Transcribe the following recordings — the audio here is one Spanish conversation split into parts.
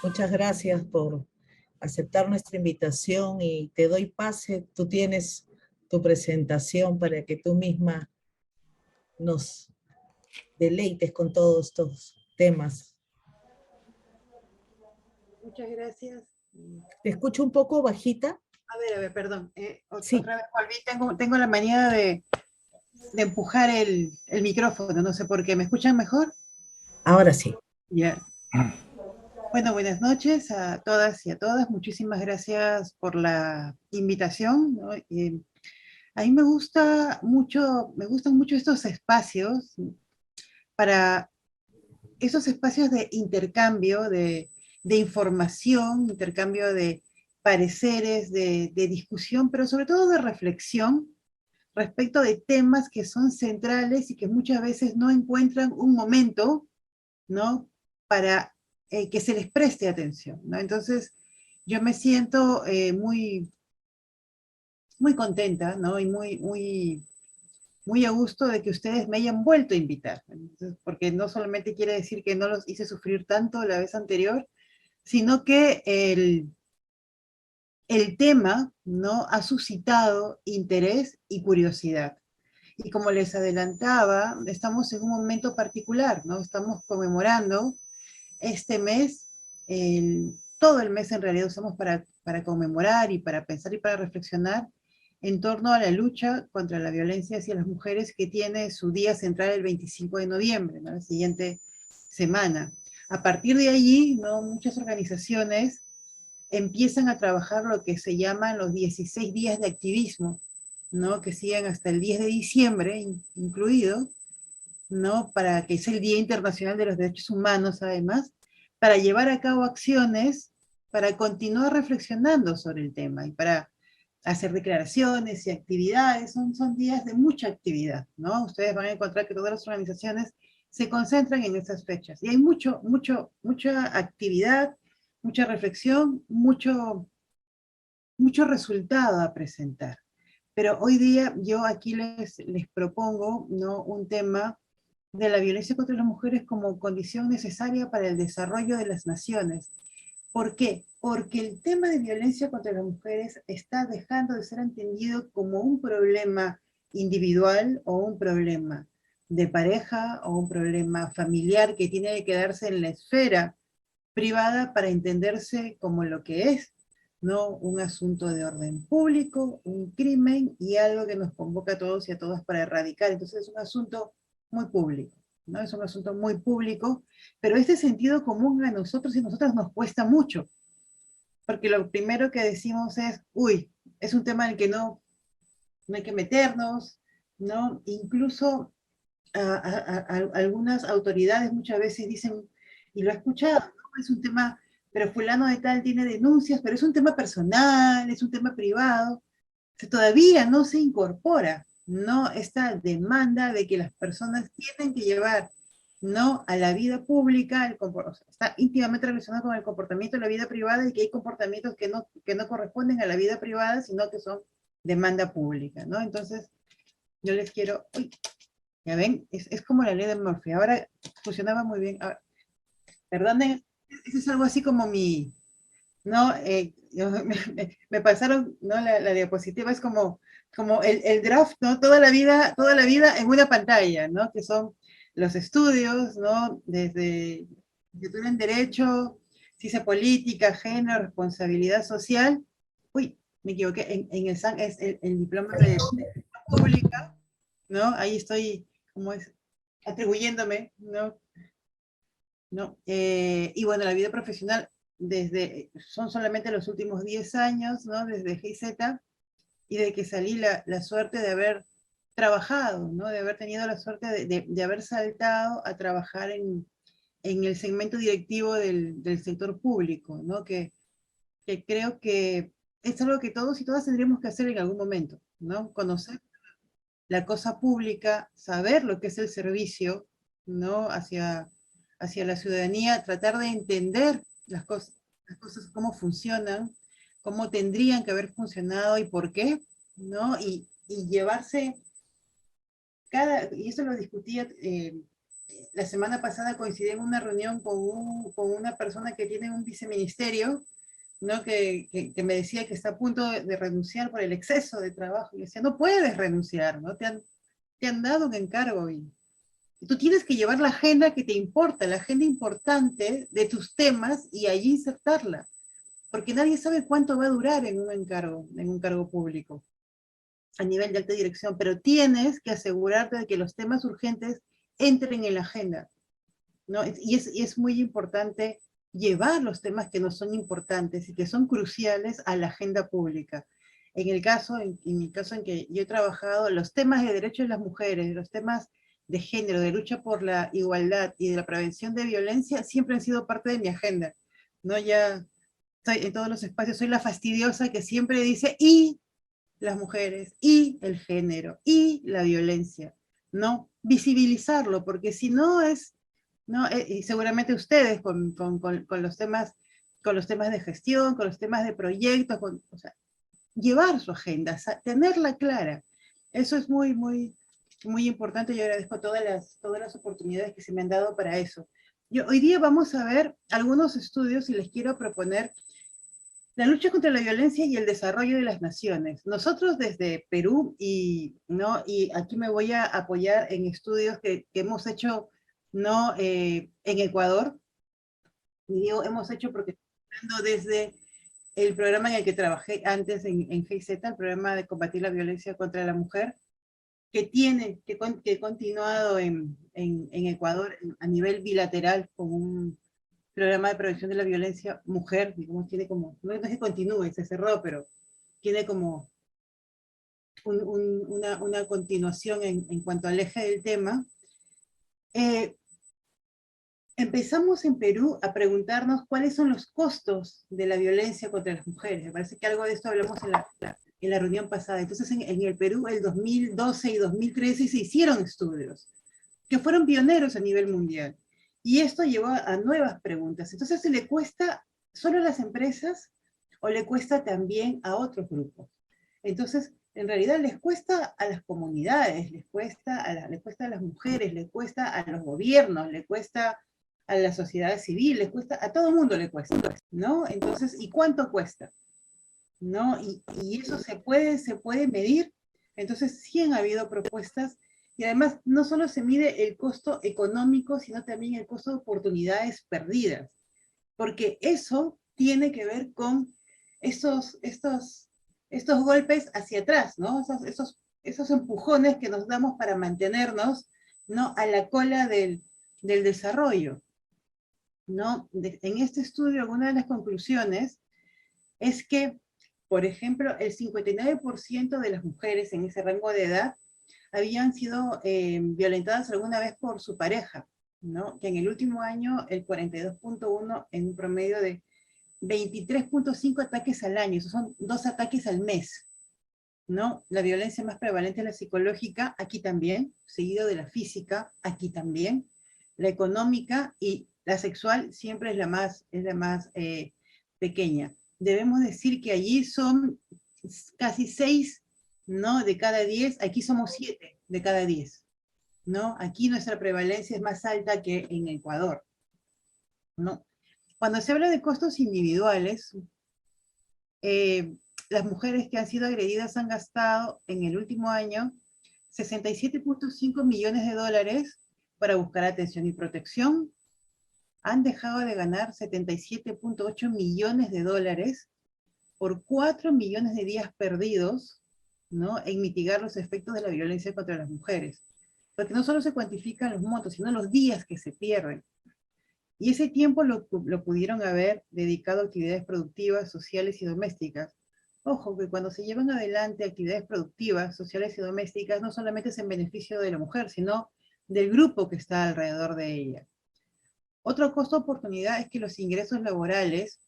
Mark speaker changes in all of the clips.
Speaker 1: Muchas gracias por aceptar nuestra invitación y te doy pase. Tú tienes tu presentación para que tú misma nos deleites con todos estos temas.
Speaker 2: Muchas gracias.
Speaker 1: Te escucho un poco bajita.
Speaker 2: A ver, perdón.
Speaker 1: Sí.
Speaker 2: Otra vez volví. Tengo la manía de empujar el micrófono, no sé por qué. ¿Me escuchan mejor?
Speaker 1: Ahora sí.
Speaker 2: Ya. Bueno, buenas noches a todas y a todas. Muchísimas gracias por la invitación, ¿no? A mí me gustan mucho estos espacios para esos espacios de intercambio, de información, intercambio de pareceres, de discusión, pero sobre todo de reflexión respecto de temas que son centrales y que muchas veces no encuentran un momento, ¿no? Para que se les preste atención, ¿no? Entonces, yo me siento muy contenta, ¿no? Y muy a gusto de que ustedes me hayan vuelto a invitar. Entonces, porque no solamente quiere decir que no los hice sufrir tanto la vez anterior, sino que el tema, ¿no? Ha suscitado interés y curiosidad. Y como les adelantaba, estamos en un momento particular, ¿no? Estamos conmemorando este mes, todo el mes en realidad usamos para conmemorar y para pensar y para reflexionar en torno a la lucha contra la violencia hacia las mujeres, que tiene su día central el 25 de noviembre, ¿no? La siguiente semana. A partir de allí, ¿no? Muchas organizaciones empiezan a trabajar lo que se llaman los 16 días de activismo, ¿no? Que siguen hasta el 10 de diciembre, incluido, ¿no? Para que es el Día Internacional de los Derechos Humanos, además, para llevar a cabo acciones, para continuar reflexionando sobre el tema y para hacer declaraciones y actividades. Son días de mucha actividad, ¿no? Ustedes van a encontrar que todas las organizaciones se concentran en esas fechas. Y hay mucha actividad, mucha reflexión, mucho resultado a presentar. Pero hoy día yo aquí les propongo, ¿no? Un tema de la violencia contra las mujeres como condición necesaria para el desarrollo de las naciones. ¿Por qué? Porque el tema de violencia contra las mujeres está dejando de ser entendido como un problema individual o un problema de pareja o un problema familiar que tiene que quedarse en la esfera privada para entenderse como lo que es, ¿no? Un asunto de orden público, un crimen y algo que nos convoca a todos y a todas para erradicar. Entonces es un asunto muy público, ¿no? Es un asunto muy público, pero este sentido común a nosotros y a nosotras nos cuesta mucho, porque lo primero que decimos es, uy, es un tema en el que no hay que meternos, ¿no? Incluso algunas autoridades muchas veces dicen, y lo he escuchado, ¿no? Es un tema, pero fulano de tal tiene denuncias, pero es un tema personal, es un tema privado, que todavía no se incorpora, ¿no? Esta demanda de que las personas tienen que llevar, ¿no? A la vida pública, o sea, está íntimamente relacionado con el comportamiento de la vida privada, y que hay comportamientos que no corresponden a la vida privada, sino que son demanda pública, ¿no? Entonces, yo les quiero, uy, ya ven, es como la ley de Murphy. Ahora funcionaba muy bien. Ahora, perdonen, eso es algo así como ¿no? Me pasaron, ¿no? La diapositiva es como el draft, ¿no? Toda la vida en una pantalla, ¿no? Que son los estudios, ¿no? Desde licenciatura en Derecho, ciencia política, género, responsabilidad social. Uy, me equivoqué, en el SAN es el diploma de pública, ¿no? Ahí estoy, como es, atribuyéndome, ¿no? ¿No? Y bueno, la vida profesional son solamente los últimos 10 años, ¿no? Desde GIZ, y de que salí la suerte de haber trabajado, ¿no? De haber tenido la suerte de haber saltado a trabajar en el segmento directivo del sector público, ¿no? Que creo que es algo que todos y todas tendríamos que hacer en algún momento, ¿no? Conocer la cosa pública, saber lo que es el servicio, ¿no? Hacia la ciudadanía, tratar de entender las cosas cómo funcionan, cómo tendrían que haber funcionado y por qué, ¿no? Y llevarse y eso lo discutía la semana pasada coincidí en una reunión con una persona que tiene un viceministerio, ¿no? Que me decía que está a punto de renunciar por el exceso de trabajo. Y decía, no puedes renunciar, ¿no? Te han dado un encargo y tú tienes que llevar la agenda que te importa, la agenda importante de tus temas y allí insertarla. Porque nadie sabe cuánto va a durar en un cargo público, a nivel de alta dirección, pero tienes que asegurarte de que los temas urgentes entren en la agenda, ¿no? Y es muy importante llevar los temas que no son importantes y que son cruciales a la agenda pública. En mi caso en que yo he trabajado, los temas de derechos de las mujeres, los temas de género, de lucha por la igualdad y de la prevención de violencia, siempre han sido parte de mi agenda, ¿no? Ya estoy en todos los espacios, soy la fastidiosa que siempre dice, y las mujeres, y el género, y la violencia, ¿no? Visibilizarlo, porque si no es, ¿no? Y seguramente ustedes con los temas de gestión, con los temas de proyectos, o sea, llevar su agenda, tenerla clara. Eso es muy, muy, muy importante. Yo agradezco todas las oportunidades que se me han dado para eso. Hoy día vamos a ver algunos estudios y les quiero proponer la lucha contra la violencia y el desarrollo de las naciones. Nosotros desde Perú, ¿no? Y aquí me voy a apoyar en estudios que hemos hecho, ¿no? En Ecuador, y digo, hemos hecho porque desde el programa en el que trabajé antes en GIZ, el programa de combatir la violencia contra la mujer, que he continuado en Ecuador a nivel bilateral con un programa de prevención de la violencia mujer, digamos, tiene como, no es que continúe, se cerró, pero tiene como una continuación en cuanto al eje del tema. Empezamos en Perú a preguntarnos cuáles son los costos de la violencia contra las mujeres. Me parece que algo de esto hablamos en la reunión pasada. Entonces, en el Perú, el 2012 y 2013 se hicieron estudios que fueron pioneros a nivel mundial. Y esto llevó a nuevas preguntas. Entonces, ¿se le cuesta solo a las empresas o le cuesta también a otros grupos? Entonces, en realidad les cuesta a las comunidades, les cuesta a las mujeres, les cuesta a los gobiernos, les cuesta a la sociedad civil, les cuesta, a todo el mundo le cuesta, ¿no? Entonces, ¿y cuánto cuesta? ¿No? Y eso se puede medir. Entonces, sí han habido propuestas, y además no solo se mide el costo económico, sino también el costo de oportunidades perdidas, porque eso tiene que ver con estos golpes hacia atrás, ¿no? Esos empujones que nos damos para mantenernos, ¿no? A la cola del desarrollo, ¿no? En este estudio, una de las conclusiones es que, por ejemplo, el 59% de las mujeres en ese rango de edad habían sido violentadas alguna vez por su pareja, ¿no? Que en el último año el 42.1 en un promedio de 23.5 ataques al año, esos son 2 ataques al mes, ¿no? La violencia más prevalente es la psicológica, aquí también, seguido de la física, aquí también, la económica y la sexual siempre es la más pequeña. Debemos decir que allí son casi 6, ¿no? De cada 10, aquí somos 7 de cada 10, ¿no? Aquí nuestra prevalencia es más alta que en Ecuador, ¿no? Cuando se habla de costos individuales, las mujeres que han sido agredidas han gastado en el último año 67.5 millones de dólares para buscar atención y protección. Han dejado de ganar 77.8 millones de dólares por 4 millones de días perdidos, ¿no? En mitigar los efectos de la violencia contra las mujeres. Porque no solo se cuantifican los montos, sino los días que se pierden. Y ese tiempo lo pudieron haber dedicado a actividades productivas, sociales y domésticas. Ojo, que cuando se llevan adelante actividades productivas, sociales y domésticas, no solamente es en beneficio de la mujer, sino del grupo que está alrededor de ella. Otro costo de oportunidad es que los ingresos laborales,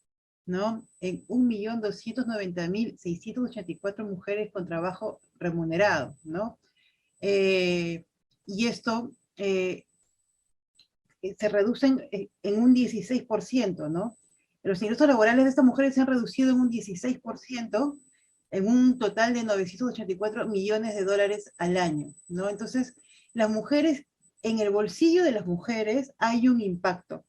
Speaker 2: ¿no? En 1.290.684 mujeres con trabajo remunerado, ¿no? Y esto se reducen en un 16%, ¿no? Los ingresos laborales de estas mujeres se han reducido en un 16%, en un total de 984 millones de dólares al año, ¿no? Entonces, las mujeres en el bolsillo de las mujeres hay un impacto,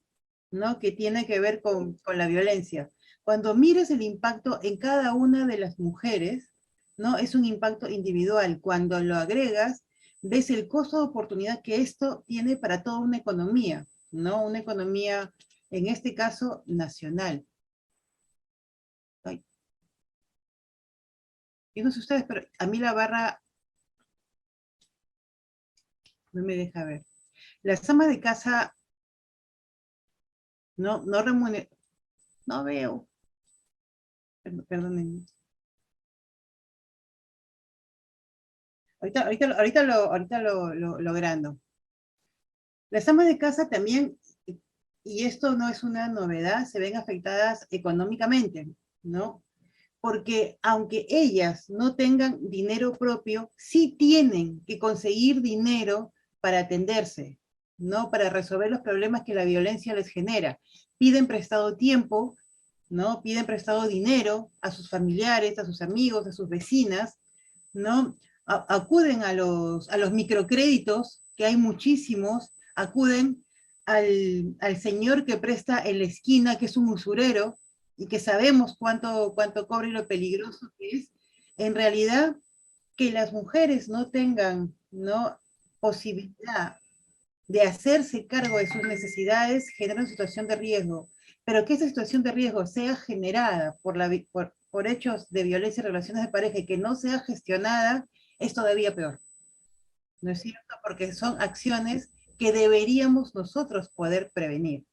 Speaker 2: ¿no? Que tiene que ver con la violencia. Cuando miras el impacto en cada una de las mujeres, ¿no? Es un impacto individual. Cuando lo agregas, ves el costo de oportunidad que esto tiene para toda una economía, ¿no? Una economía, en este caso, nacional. Ay, yo no sé ustedes, pero a mí la barra no me deja ver. Las amas de casa no remuneran, no veo, perdonen. Ahorita lo logrando. Las amas de casa también, y esto no es una novedad, se ven afectadas económicamente, ¿no? Porque aunque ellas no tengan dinero propio, sí tienen que conseguir dinero para atenderse, ¿no? Para resolver los problemas que la violencia les genera. Piden prestado tiempo, ¿no? Piden prestado dinero a sus familiares, a sus amigos, a sus vecinas, ¿no? Acuden a los microcréditos, que hay muchísimos, acuden al señor que presta en la esquina, que es un usurero, y que sabemos cuánto cobra y lo peligroso que es. En realidad, que las mujeres no tengan, ¿no?, posibilidad de hacerse cargo de sus necesidades genera una situación de riesgo, pero que esa situación de riesgo sea generada por hechos de violencia en relaciones de pareja y que no sea gestionada, es todavía peor, ¿no es cierto? Porque son acciones que deberíamos nosotros poder prevenir.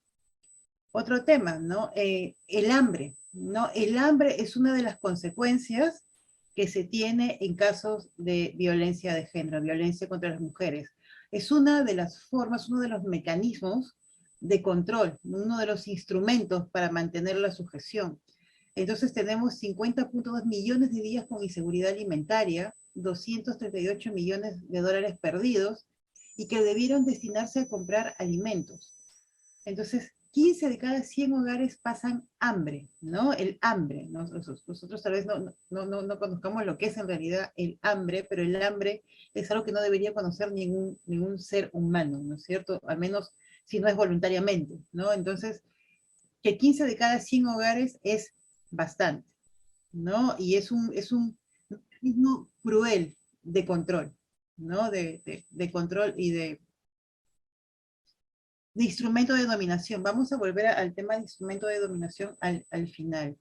Speaker 2: Otro tema, ¿no? El hambre, ¿no? El hambre es una de las consecuencias que se tiene en casos de violencia de género, violencia contra las mujeres. Es una de las formas, uno de los mecanismos de control, uno de los instrumentos para mantener la sujeción. Entonces tenemos 50.2 millones de días con inseguridad alimentaria, 238 millones de dólares perdidos, y que debieron destinarse a comprar alimentos. Entonces, 15 de cada 100 hogares pasan hambre, ¿no? El hambre, ¿no? Nosotros tal vez no conozcamos lo que es en realidad el hambre, pero el hambre es algo que no debería conocer ningún ser humano, ¿no es cierto? Al menos si no es voluntariamente, ¿no? Entonces, que 15 de cada 100 hogares es bastante, ¿no? Y es un mecanismo cruel de control, ¿no? De control y de instrumento de dominación. Vamos a volver al tema de instrumento de dominación al final.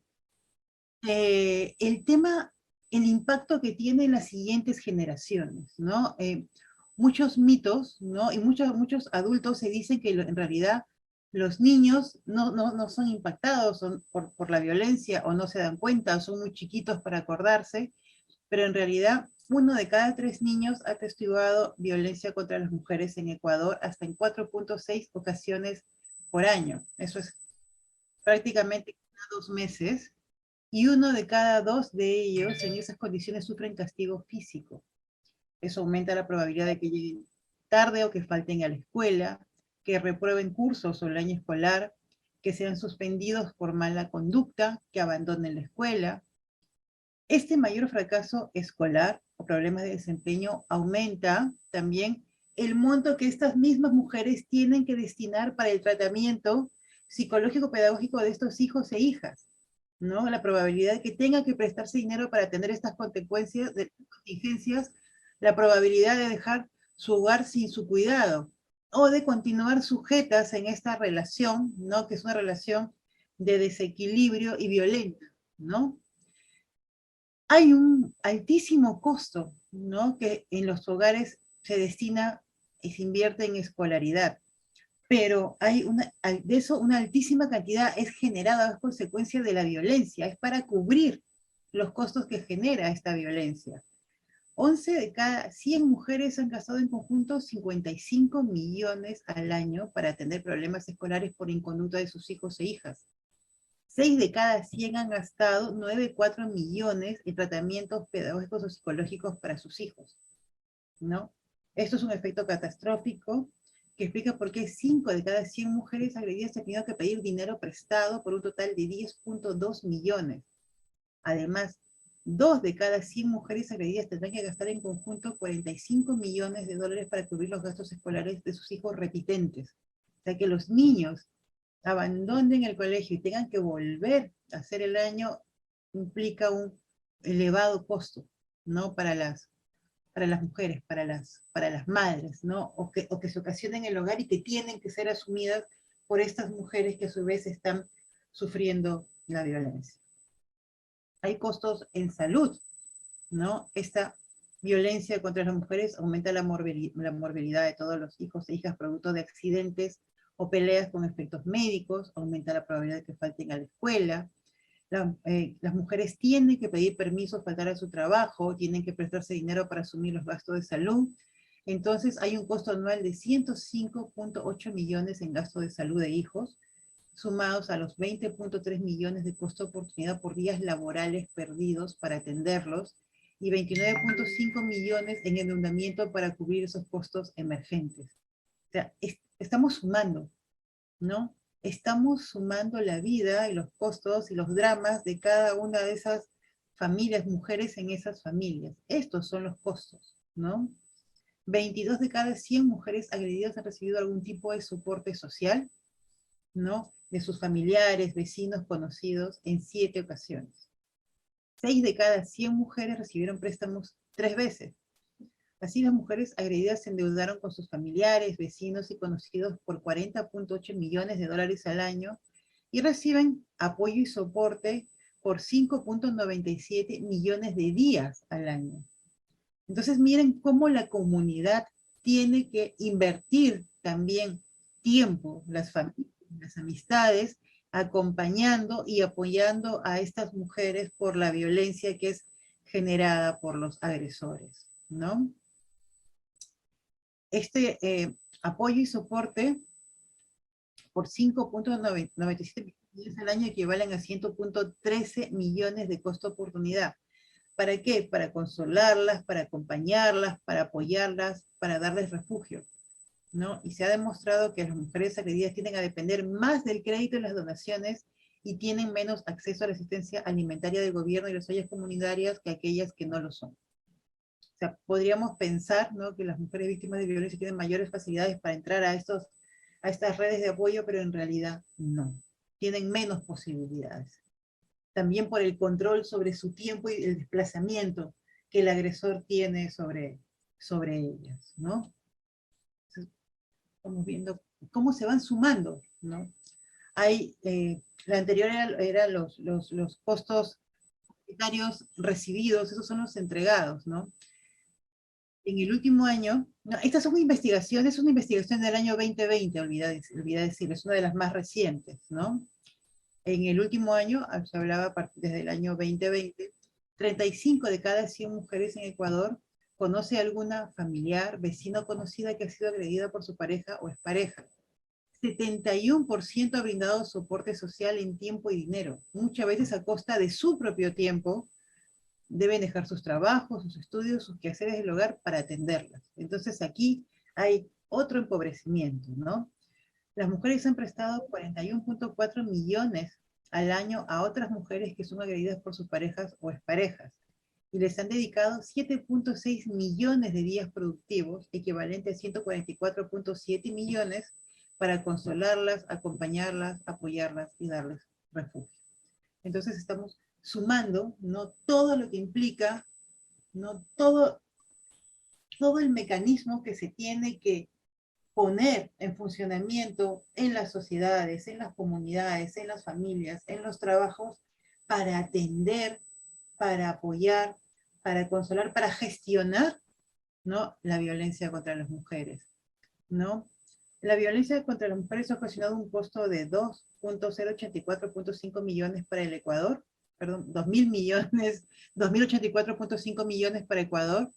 Speaker 2: El tema, el impacto que tiene en las siguientes generaciones, ¿no? Muchos mitos, ¿no? Y muchos adultos se dicen que en realidad los niños no son impactados por la violencia o no se dan cuenta, o son muy chiquitos para acordarse, pero en realidad 1 de cada 3 niños ha atestiguado violencia contra las mujeres en Ecuador hasta en 4.6 ocasiones por año. Eso es prácticamente cada 2 meses, y 1 de cada 2 de ellos en esas condiciones sufren castigo físico. Eso aumenta la probabilidad de que lleguen tarde o que falten a la escuela, que reprueben cursos o el año escolar, que sean suspendidos por mala conducta, que abandonen la escuela. Este mayor fracaso escolar o problemas de desempeño aumenta también el monto que estas mismas mujeres tienen que destinar para el tratamiento psicológico-pedagógico de estos hijos e hijas, ¿no? La probabilidad de que tengan que prestarse dinero para atender estas consecuencias de contingencias, la probabilidad de dejar su hogar sin su cuidado, o de continuar sujetas en esta relación, ¿no? Que es una relación de desequilibrio y violenta, ¿no? Hay un altísimo costo, ¿no?, que en los hogares se destina y se invierte en escolaridad, pero de eso una altísima cantidad es generada a consecuencia de la violencia, es para cubrir los costos que genera esta violencia. 11 de cada 100 mujeres han gastado en conjunto 55 millones al año para atender problemas escolares por inconducta de sus hijos e hijas. 6 de cada 100 han gastado 9,4 millones en tratamientos pedagógicos o psicológicos para sus hijos, ¿no? Esto es un efecto catastrófico que explica por qué 5 de cada 100 mujeres agredidas han tenido que pedir dinero prestado por un total de 10.2 millones. Además, 2 de cada 100 mujeres agredidas tendrán que gastar en conjunto 45 millones de dólares para cubrir los gastos escolares de sus hijos repitentes. O sea, que los niños abandonen el colegio y tengan que volver a hacer el año implica un elevado costo, ¿no? Para las mujeres, para las madres, ¿no? O que se ocasionen en el hogar y que tienen que ser asumidas por estas mujeres que a su vez están sufriendo la violencia. Hay costos en salud, ¿no? Esta violencia contra las mujeres aumenta la morbilidad de todos los hijos e hijas producto de accidentes o peleas con efectos médicos, aumenta la probabilidad de que falten a la escuela. Las mujeres tienen que pedir permiso, faltar a su trabajo, tienen que prestarse dinero para asumir los gastos de salud. Entonces hay un costo anual de 105.8 millones en gasto de salud de hijos, sumados a los 20.3 millones de costo de oportunidad por días laborales perdidos para atenderlos, y 29.5 millones en endeudamiento para cubrir esos costos emergentes. O sea, estamos sumando, ¿no? Estamos sumando la vida y los costos y los dramas de cada una de esas familias, mujeres en esas familias. Estos son los costos, ¿no? 22 de cada 100 mujeres agredidas han recibido algún tipo de soporte social, ¿no? De sus familiares, vecinos, conocidos, en 7 ocasiones. 6 de cada 100 mujeres recibieron préstamos 3 veces. Así las mujeres agredidas se endeudaron con sus familiares, vecinos y conocidos por 40.8 millones de dólares al año y reciben apoyo y soporte por 5.97 millones de días al año. Entonces miren cómo la comunidad tiene que invertir también tiempo, las familias, las amistades, acompañando y apoyando a estas mujeres por la violencia que es generada por los agresores, ¿no? Este apoyo y soporte por 5.97 millones al año equivalen a 100.13 millones de costo de oportunidad. ¿Para qué? Para consolarlas, para acompañarlas, para apoyarlas, para darles refugio, ¿no? Y se ha demostrado que las mujeres agredidas tienden a depender más del crédito y las donaciones y tienen menos acceso a la asistencia alimentaria del gobierno y las ollas comunitarias que aquellas que no lo son. O sea, podríamos pensar, ¿no?, que las mujeres víctimas de violencia tienen mayores facilidades para entrar a estas redes de apoyo, pero en realidad no. Tienen menos posibilidades. También por el control sobre su tiempo y el desplazamiento que el agresor tiene sobre ellas, ¿no? Entonces, estamos viendo cómo se van sumando, ¿no? Hay, la anterior era los costos monetarios recibidos, esos son los entregados, ¿no? En el último año, no, estas son investigaciones, es una investigación del año 2020, olvidé decir, es una de las más recientes, ¿no? En el último año, se hablaba desde el año 2020, 35 de cada 100 mujeres en Ecuador conoce a alguna familiar, vecino o conocida que ha sido agredida por su pareja o expareja. 71% ha brindado soporte social en tiempo y dinero, muchas veces a costa de su propio tiempo. Deben dejar sus trabajos, sus estudios, sus quehaceres del hogar para atenderlas. Entonces aquí hay otro empobrecimiento, ¿no? Las mujeres han prestado 41.4 millones al año a otras mujeres que son agredidas por sus parejas o exparejas, y les han dedicado 7.6 millones de días productivos, equivalente a 144.7 millones, para consolarlas, acompañarlas, apoyarlas y darles refugio. Entonces estamos sumando, ¿no?, todo lo que implica, ¿no?, todo el mecanismo que se tiene que poner en funcionamiento en las sociedades, en las comunidades, en las familias, en los trabajos, para atender, para apoyar, para consolar, para gestionar, ¿no?, la violencia contra las mujeres, ¿no? La violencia contra las mujeres ha ocasionado un costo de 2.084.5 millones para el Ecuador, perdón, 2.084.5 millones para Ecuador,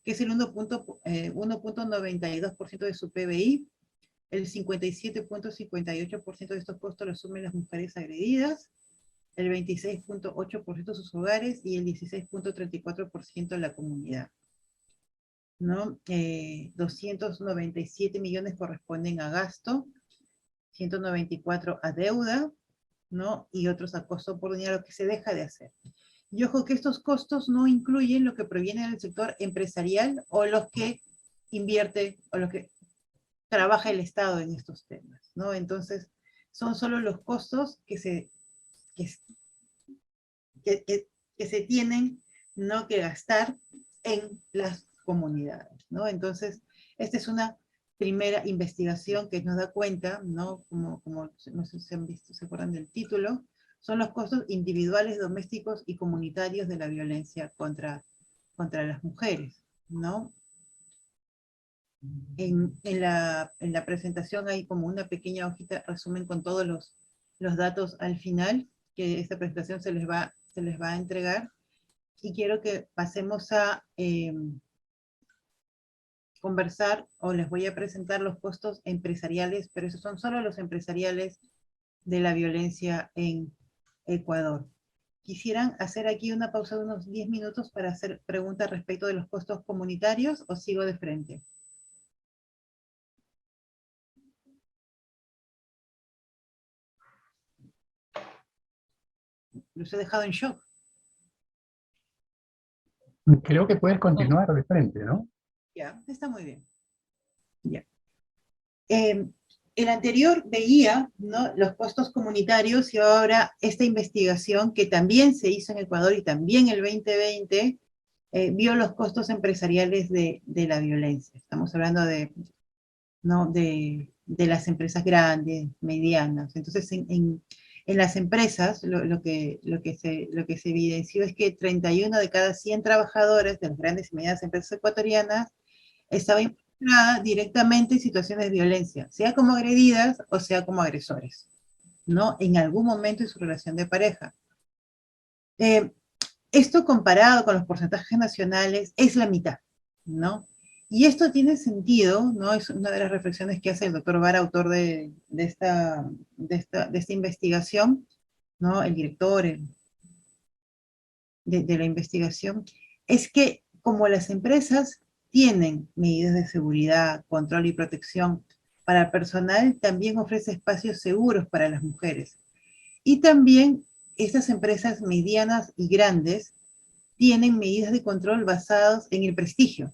Speaker 2: que es el 1.92% de su PBI. El 57.58% de estos costos lo asumen las mujeres agredidas, el 26.8% de sus hogares y el 16.34% de la comunidad, ¿no? 297 millones corresponden a gasto, 194 a deuda, ¿no?, y otros a costo de oportunidad, lo que se deja de hacer. Y ojo que estos costos no incluyen lo que proviene del sector empresarial o los que invierte o los que trabaja el Estado en estos temas, ¿no? Entonces, son solo los costos que, que, que, que se tienen, ¿no?, que gastar en las comunidades, ¿no? Entonces, esta es una primera investigación que nos da cuenta, ¿no? Como no sé si han visto, se acuerdan del título, son los costos individuales, domésticos y comunitarios de la violencia contra las mujeres, ¿no? En la presentación hay como una pequeña hojita resumen con todos los datos al final, que esta presentación se les va a entregar, y quiero que pasemos a conversar, o les voy a presentar los costos empresariales, pero esos son solo los empresariales de la violencia en Ecuador. ¿Quisieran hacer aquí una pausa de unos 10 minutos para hacer preguntas respecto de los costos comunitarios, o sigo de frente? Los he dejado en shock.
Speaker 3: Creo que puedes continuar de frente, ¿no?
Speaker 2: Ya, está muy bien. Ya. El anterior veía, ¿no?, los costos comunitarios, y ahora esta investigación que también se hizo en Ecuador y también el 2020 vio los costos empresariales de la violencia. Estamos hablando de, ¿no?, de las empresas grandes, medianas. Entonces, en las empresas, lo que se evidenció es que 31 de cada 100 trabajadores de las grandes y medianas empresas ecuatorianas estaba involucrada directamente en situaciones de violencia, sea como agredidas o sea como agresores, ¿no?, en algún momento en su relación de pareja. Esto comparado con los porcentajes nacionales es la mitad, ¿no? Y esto tiene sentido, ¿no? Es una de las reflexiones que hace el doctor Vara, autor de esta investigación, ¿no?, el director de la investigación, es que como las empresas tienen medidas de seguridad, control y protección para el personal, también ofrece espacios seguros para las mujeres. Y también estas empresas medianas y grandes tienen medidas de control basadas en el prestigio,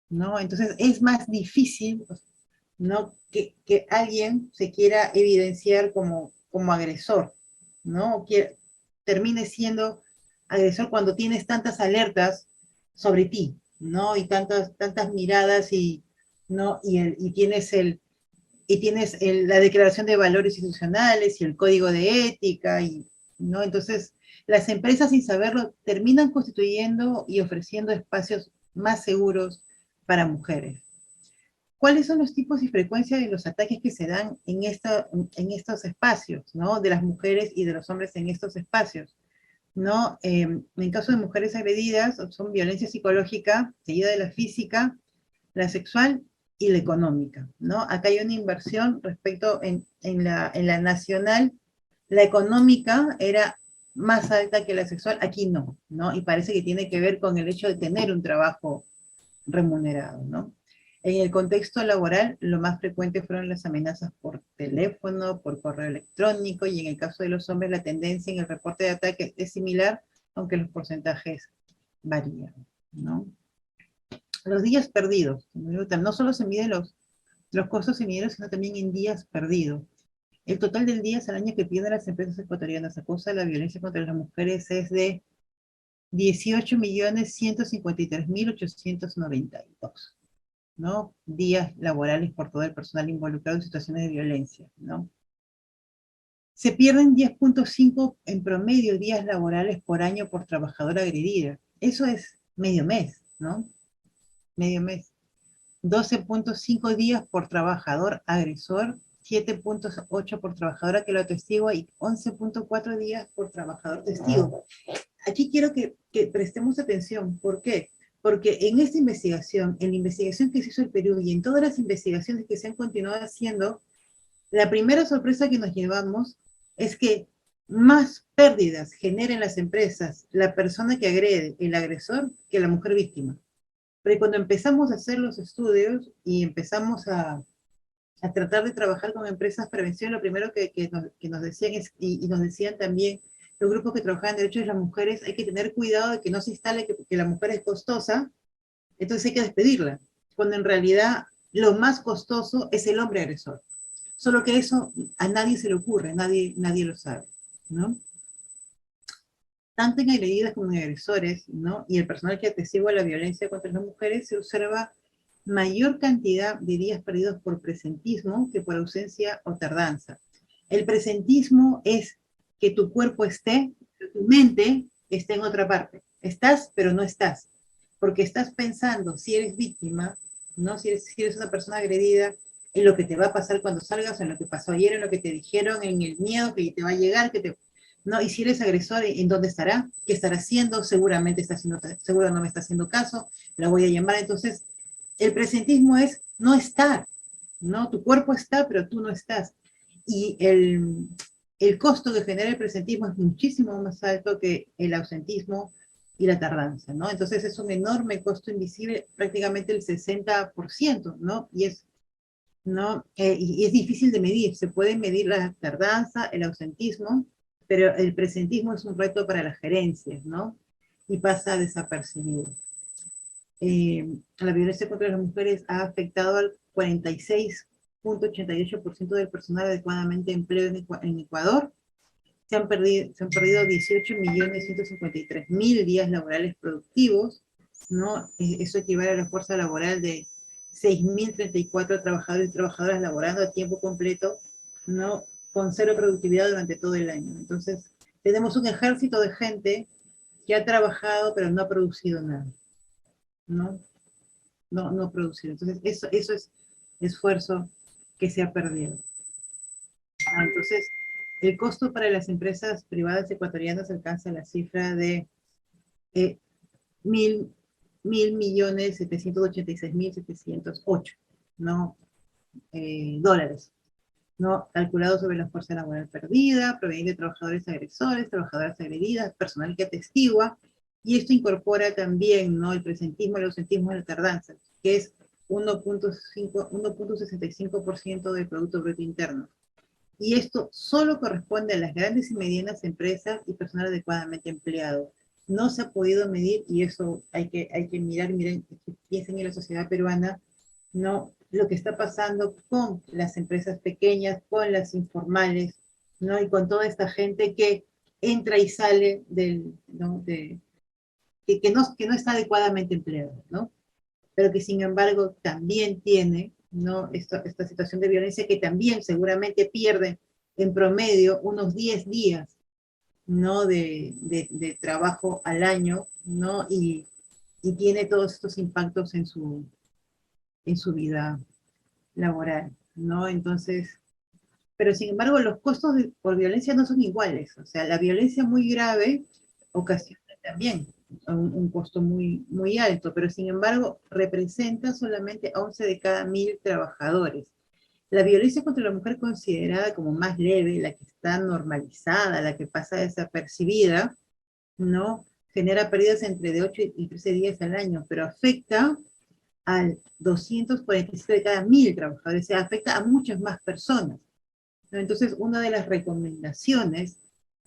Speaker 2: ¿no? Entonces es más difícil, ¿no?, que alguien se quiera evidenciar como agresor, ¿no? O que termine siendo agresor cuando tienes tantas alertas sobre ti, ¿no? Y tantas miradas, y, ¿no?, y tienes la declaración de valores institucionales y el código de ética, y, ¿no? Entonces, las empresas, sin saberlo, terminan constituyendo y ofreciendo espacios más seguros para mujeres. ¿Cuáles son los tipos y frecuencia de los ataques que se dan en estos espacios, ¿no?, de las mujeres y de los hombres en estos espacios, ¿no? En caso de mujeres agredidas, son violencia psicológica, seguida de la física, la sexual y la económica, ¿no? Acá hay una inversión respecto en la nacional. La económica era más alta que la sexual, aquí no, ¿no? Y parece que tiene que ver con el hecho de tener un trabajo remunerado, ¿no? En el contexto laboral, lo más frecuente fueron las amenazas por teléfono, por correo electrónico, y en el caso de los hombres la tendencia en el reporte de ataques es similar, aunque los porcentajes varían, ¿no? Los días perdidos, no solo se miden los costos en dinero, sino también en días perdidos. El total del días al año que pierden las empresas ecuatorianas a causa de la violencia contra las mujeres es de 18.153.892, ¿no? Días laborales por todo el personal involucrado en situaciones de violencia, ¿no? Se pierden 10.5 en promedio días laborales por año por trabajadora agredida. Eso es medio mes, ¿no? Medio mes. 12.5 días por trabajador agresor, 7.8 por trabajadora que lo atestigua y 11.4 días por trabajador testigo. Aquí quiero que prestemos atención. ¿Por qué? Porque en esta investigación, en la investigación que se hizo en Perú y en todas las investigaciones que se han continuado haciendo, la primera sorpresa que nos llevamos es que más pérdidas genera en las empresas la persona que agrede, el agresor, que la mujer víctima. Pero cuando empezamos a hacer los estudios y empezamos a tratar de trabajar con empresas de prevención, lo primero que nos decían es, y nos decían también los grupos que trabajan en derechos de las mujeres, hay que tener cuidado de que no se instale que la mujer es costosa, entonces hay que despedirla, cuando en realidad lo más costoso es el hombre agresor. Solo que eso a nadie se le ocurre, nadie lo sabe, ¿no? Tanto en agredidas como en agresores, ¿no? Y el personal que atestigua la violencia contra las mujeres, se observa mayor cantidad de días perdidos por presentismo que por ausencia o tardanza. El presentismo es que tu cuerpo esté, tu mente esté en otra parte. Estás, pero no estás. Porque estás pensando, si eres víctima, ¿no? Si eres una persona agredida, en lo que te va a pasar cuando salgas, en lo que pasó ayer, en lo que te dijeron, en el miedo que te va a llegar, ¿no? Y si eres agresor, ¿en dónde estará? ¿Qué estará haciendo? Seguramente seguro no me está haciendo caso, la voy a llamar. Entonces, el presentismo es no estar, ¿no? Tu cuerpo está, pero tú no estás. Y el costo que genera el presentismo es muchísimo más alto que el ausentismo y la tardanza, ¿no? Entonces es un enorme costo invisible, prácticamente el 60%, ¿no? ¿No? Y es difícil de medir, se puede medir la tardanza, el ausentismo, pero el presentismo es un reto para las gerencias, ¿no? Y pasa desapercibido. La violencia contra las mujeres ha afectado al 46,88% del personal adecuadamente empleado en Ecuador. Se han perdido 18.153.000 días laborales productivos, ¿no? Eso equivale a la fuerza laboral de 6.034 trabajadores y trabajadoras laborando a tiempo completo, ¿no? Con cero productividad durante todo el año. Entonces, tenemos un ejército de gente que ha trabajado pero no ha producido nada, ¿no? No producido. Entonces, eso es esfuerzo que se ha perdido. Entonces, el costo para las empresas privadas ecuatorianas alcanza la cifra de 1.786.708, ¿no? Dólares, ¿no? Calculado sobre la fuerza laboral perdida, proveniente de trabajadores agresores, trabajadoras agredidas, personal que atestigua, y esto incorpora también, ¿no? El presentismo, el ausentismo y la tardanza, que es 1.65% del Producto Bruto Interno. Y esto solo corresponde a las grandes y medianas empresas y personal adecuadamente empleado. No se ha podido medir, y eso hay que mirar, piensen en la sociedad peruana, ¿no? Lo que está pasando con las empresas pequeñas, con las informales, ¿no? Y con toda esta gente que entra y sale ¿no? Que no está adecuadamente empleada, ¿no? Pero que sin embargo también tiene, ¿no? esta situación de violencia, que también seguramente pierde en promedio unos 10 días, ¿no? de trabajo al año, ¿no? Y tiene todos estos impactos en su vida laboral, ¿no? Entonces, pero sin embargo los costos por violencia no son iguales. O sea, la violencia muy grave ocasiona también un costo muy alto, pero sin embargo representa solamente 11 de cada 1.000 trabajadores. La violencia contra la mujer considerada como más leve, la que está normalizada, la que pasa desapercibida, ¿no? Genera pérdidas entre de 8 y 13 días al año, pero afecta al 247 de cada 1.000 trabajadores, o sea, afecta a muchas más personas. Entonces, una de las recomendaciones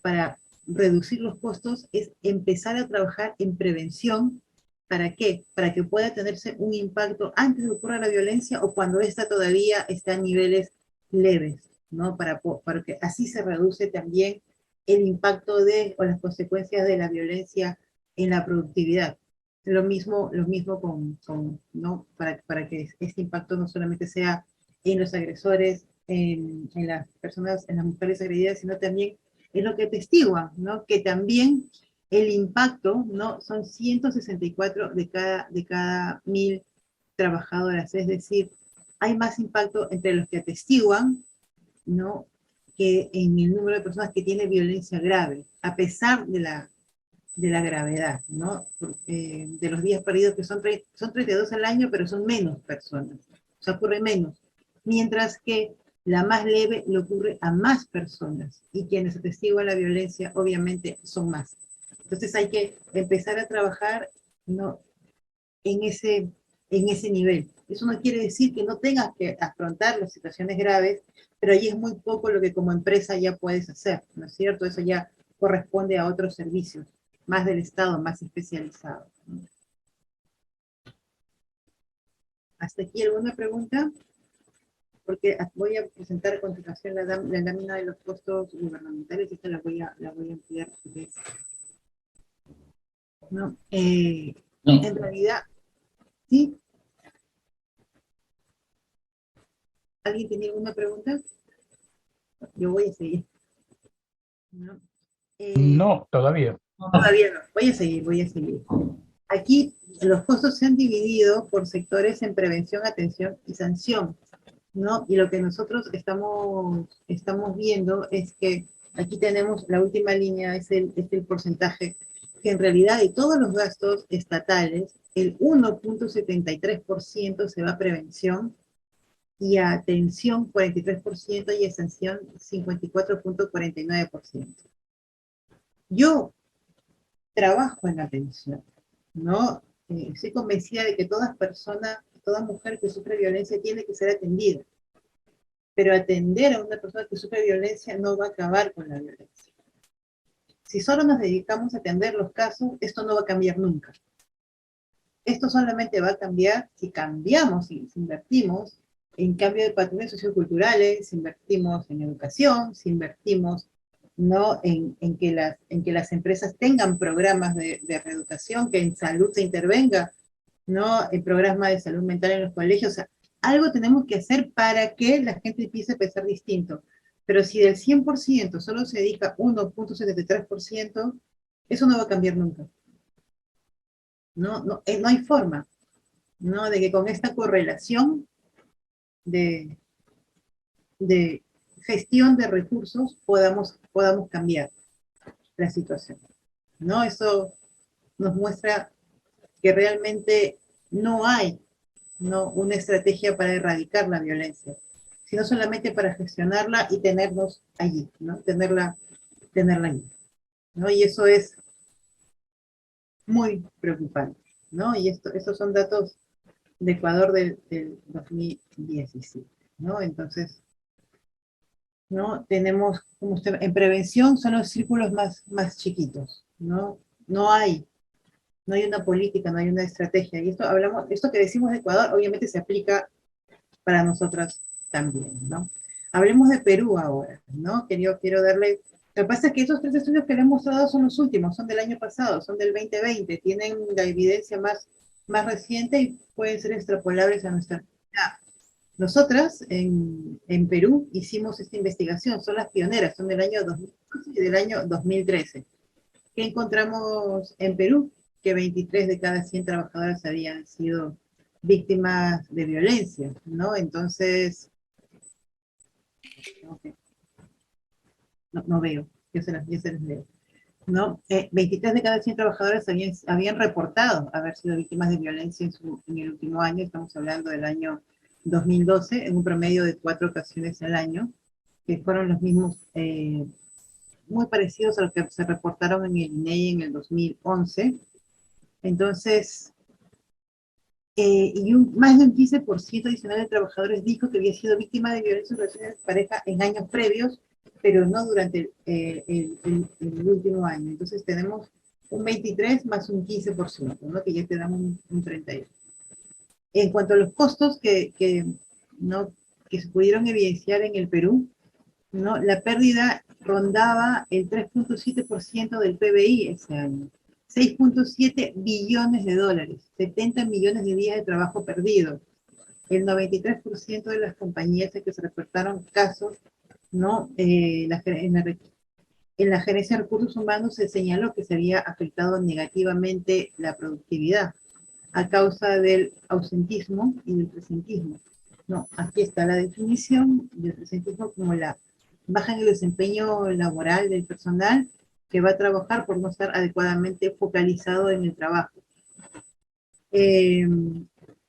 Speaker 2: para reducir los costos es empezar a trabajar en prevención. ¿Para qué? Para que pueda tenerse un impacto antes de que ocurra la violencia o cuando ésta todavía está a niveles leves, ¿no? Para que así se reduce también el impacto o las consecuencias de la violencia en la productividad. Lo mismo ¿no? Para que este impacto no solamente sea en los agresores, en las personas, en las mujeres agredidas, sino también en lo que atestiguan, ¿no? Que también el impacto, ¿no? Son 164 de cada 1.000 trabajadoras, es decir, hay más impacto entre los que atestiguan, ¿no? Que en el número de personas que tiene violencia grave, a pesar de la gravedad, ¿no? De los días perdidos, que son 32 al año, pero son menos personas, o sea, ocurre menos. Mientras que la más leve le ocurre a más personas, y quienes atestiguan la violencia, obviamente, son más. Entonces hay que empezar a trabajar, ¿no? en ese nivel. Eso no quiere decir que no tengas que afrontar las situaciones graves, pero ahí es muy poco lo que como empresa ya puedes hacer, ¿no es cierto? Eso ya corresponde a otros servicios, más del Estado, más especializados, ¿no? ¿Hasta aquí alguna pregunta? Porque voy a presentar a continuación la lámina de los costos gubernamentales, esta la voy a ampliar. ¿No?
Speaker 4: No.
Speaker 2: En realidad, ¿sí? ¿Alguien tenía alguna pregunta? Yo voy a seguir. ¿No?
Speaker 3: No, todavía.
Speaker 2: Todavía no, voy a seguir. Aquí los costos se han dividido por sectores en prevención, atención y sanción, ¿no? Y lo que nosotros estamos viendo es que aquí tenemos la última línea, es el porcentaje, que en realidad de todos los gastos estatales, el 1.73% se va a prevención, y a atención 43% y a sanción 54.49%. Yo trabajo en atención, ¿no? Estoy convencida de que toda persona, toda mujer que sufre violencia tiene que ser atendida. Pero atender a una persona que sufre violencia no va a acabar con la violencia. Si solo nos dedicamos a atender los casos, esto no va a cambiar nunca. Esto solamente va a cambiar si cambiamos, si invertimos en cambio de patrones socioculturales, si invertimos en educación, si invertimos, ¿no?, en que las empresas tengan programas de reeducación, que en salud se intervenga, ¿no?, en programas de salud mental en los colegios. O sea, algo tenemos que hacer para que la gente empiece a pensar distinto. Pero si del 100% solo se dedica 1.73%, eso no va a cambiar nunca. No hay forma, ¿no?, de que con esta correlación de gestión de recursos podamos cambiar la situación, ¿no? Eso nos muestra que realmente no hay, ¿no?, una estrategia para erradicar la violencia, sino solamente para gestionarla y tenernos allí, ¿no? Tenerla allí, ¿no? Y eso es muy preocupante, ¿no? Y estos son datos de Ecuador del 2017, ¿no? Entonces, ¿no? Tenemos, como usted, en prevención son los círculos más chiquitos, ¿no? No hay una política, no hay una estrategia. Y esto que decimos de Ecuador, obviamente se aplica para nosotras también, ¿no? Hablemos de Perú ahora, ¿no? Quiero darle... Lo que pasa es que estos 3 estudios que les hemos dado son los últimos, son del año pasado, son del 2020, tienen la evidencia más reciente y pueden ser extrapolables a nuestra realidad. Nosotras en Perú hicimos esta investigación, son las pioneras, son del año 2012 y del año 2013. ¿Qué encontramos en Perú? Que 23 de cada 100 trabajadoras habían sido víctimas de violencia, ¿no? Entonces, okay. No veo, yo se las leo, ¿no? 23 de cada 100 trabajadoras habían reportado haber sido víctimas de violencia en el último año, estamos hablando del año 2012, en un promedio de 4 ocasiones al año, que fueron los mismos, muy parecidos a los que se reportaron en el INEI en el 2011. Entonces, y más de un 15% adicional de trabajadores dijo que había sido víctima de violencia en relaciones de pareja en años previos, pero no durante el último año. Entonces tenemos un 23 más un 15%, ¿no?, que ya te dan un 31. En cuanto a los costos que se pudieron evidenciar en el Perú, ¿no?, la pérdida rondaba el 3.7% del PBI ese año. 6.7 billones de dólares, 70 millones de días de trabajo perdidos. El 93% de las compañías en que se reportaron casos, ¿no?, en la gerencia de recursos humanos se señaló que se había afectado negativamente la productividad a causa del ausentismo y del presentismo. No, aquí está la definición del presentismo como la baja en el desempeño laboral del personal que va a trabajar por no estar adecuadamente focalizado en el trabajo.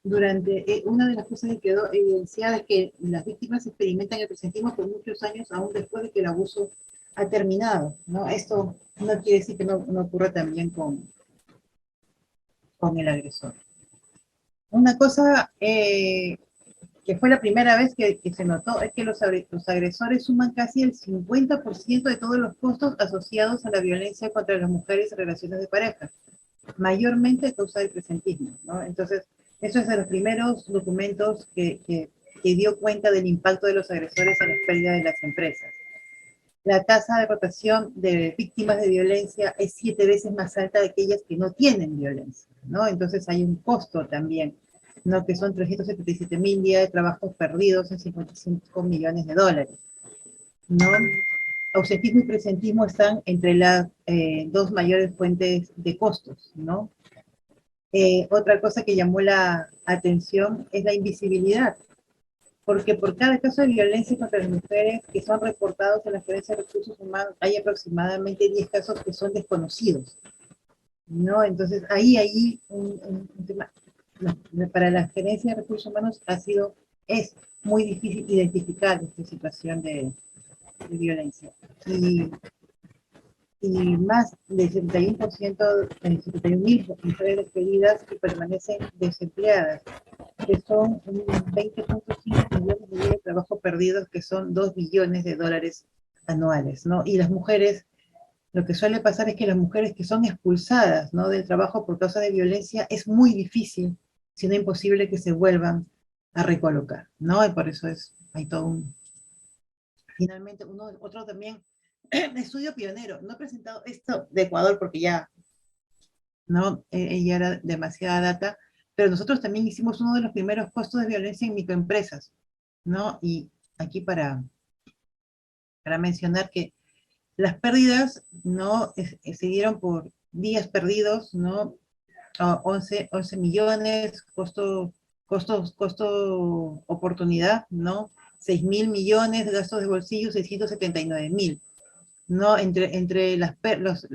Speaker 2: Una de las cosas que quedó evidenciada es que las víctimas experimentan el presentismo por muchos años, aún después de que el abuso ha terminado, ¿no? Esto no quiere decir que no ocurra también con el agresor. Una cosa que que fue la primera vez que se notó, es que los agresores suman casi el 50% de todos los costos asociados a la violencia contra las mujeres en relaciones de pareja, mayormente a causa del presentismo, ¿no? Entonces, eso es de los primeros documentos que dio cuenta del impacto de los agresores en las pérdidas de las empresas. La tasa de rotación de víctimas de violencia es 7 veces más alta de aquellas que no tienen violencia, ¿no? Entonces hay un costo también, ¿no? Que son 377.000 días de trabajos perdidos en 55 millones de dólares, ¿no? Ausentismo y presentismo están entre las dos mayores fuentes de costos, ¿no? Otra cosa que llamó la atención es la invisibilidad, porque por cada caso de violencia contra las mujeres que son reportados en la Gerencia de Recursos Humanos, hay aproximadamente 10 casos que son desconocidos, ¿no? Entonces, ahí un tema, para la Gerencia de Recursos Humanos es muy difícil identificar esta situación de violencia. Y más del 71%, 71.000 mujeres despedidas que permanecen desempleadas, que son 20.5 millones de días de trabajo perdidos, que son 2 billones de dólares anuales, ¿no? Y las mujeres, lo que suele pasar es que las mujeres que son expulsadas, ¿no?, del trabajo por causa de violencia, es muy difícil, si no imposible, que se vuelvan a recolocar, ¿no? Y por eso hay todo un... Finalmente, otro también, estudio pionero, no he presentado esto de Ecuador porque ya, ¿no?, ya era demasiada data, pero nosotros también hicimos uno de los primeros costos de violencia en microempresas, ¿no? Y aquí para mencionar que las pérdidas, ¿no?, se dieron por días perdidos, ¿no? 11 millones, costo oportunidad, ¿no? 6.000 millones, gastos de bolsillo, 679.000, ¿no? Entre las pérdidas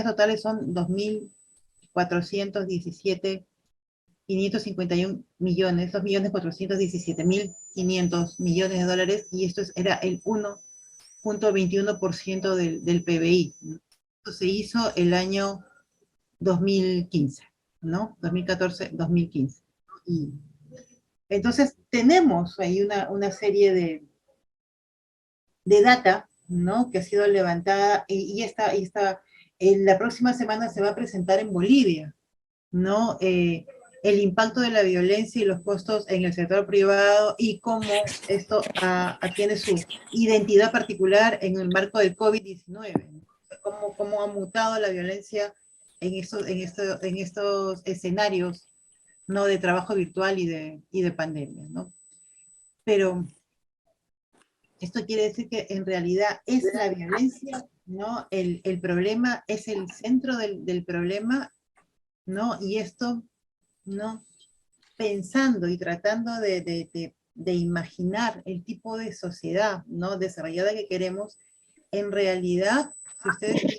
Speaker 2: totales son 2.417.551 millones, 2.417.500 millones de dólares, y esto era el 1.21% del PBI. Esto se hizo el año 2015, ¿no? 2014-2015. Y entonces tenemos ahí una serie de data, ¿no?, que ha sido levantada, y la próxima semana se va a presentar en Bolivia, ¿no? El impacto de la violencia y los costos en el sector privado, y cómo esto tiene su identidad particular en el marco del COVID-19, ¿no? Cómo ha mutado la violencia en estos escenarios, ¿no?, de trabajo virtual y de pandemia, ¿no? Pero esto quiere decir que en realidad es la violencia, ¿no? El problema es el centro del problema, ¿no? Y esto, ¿no?, pensando y tratando de imaginar el tipo de sociedad, ¿no?, desarrollada que queremos, en realidad, si ustedes ven en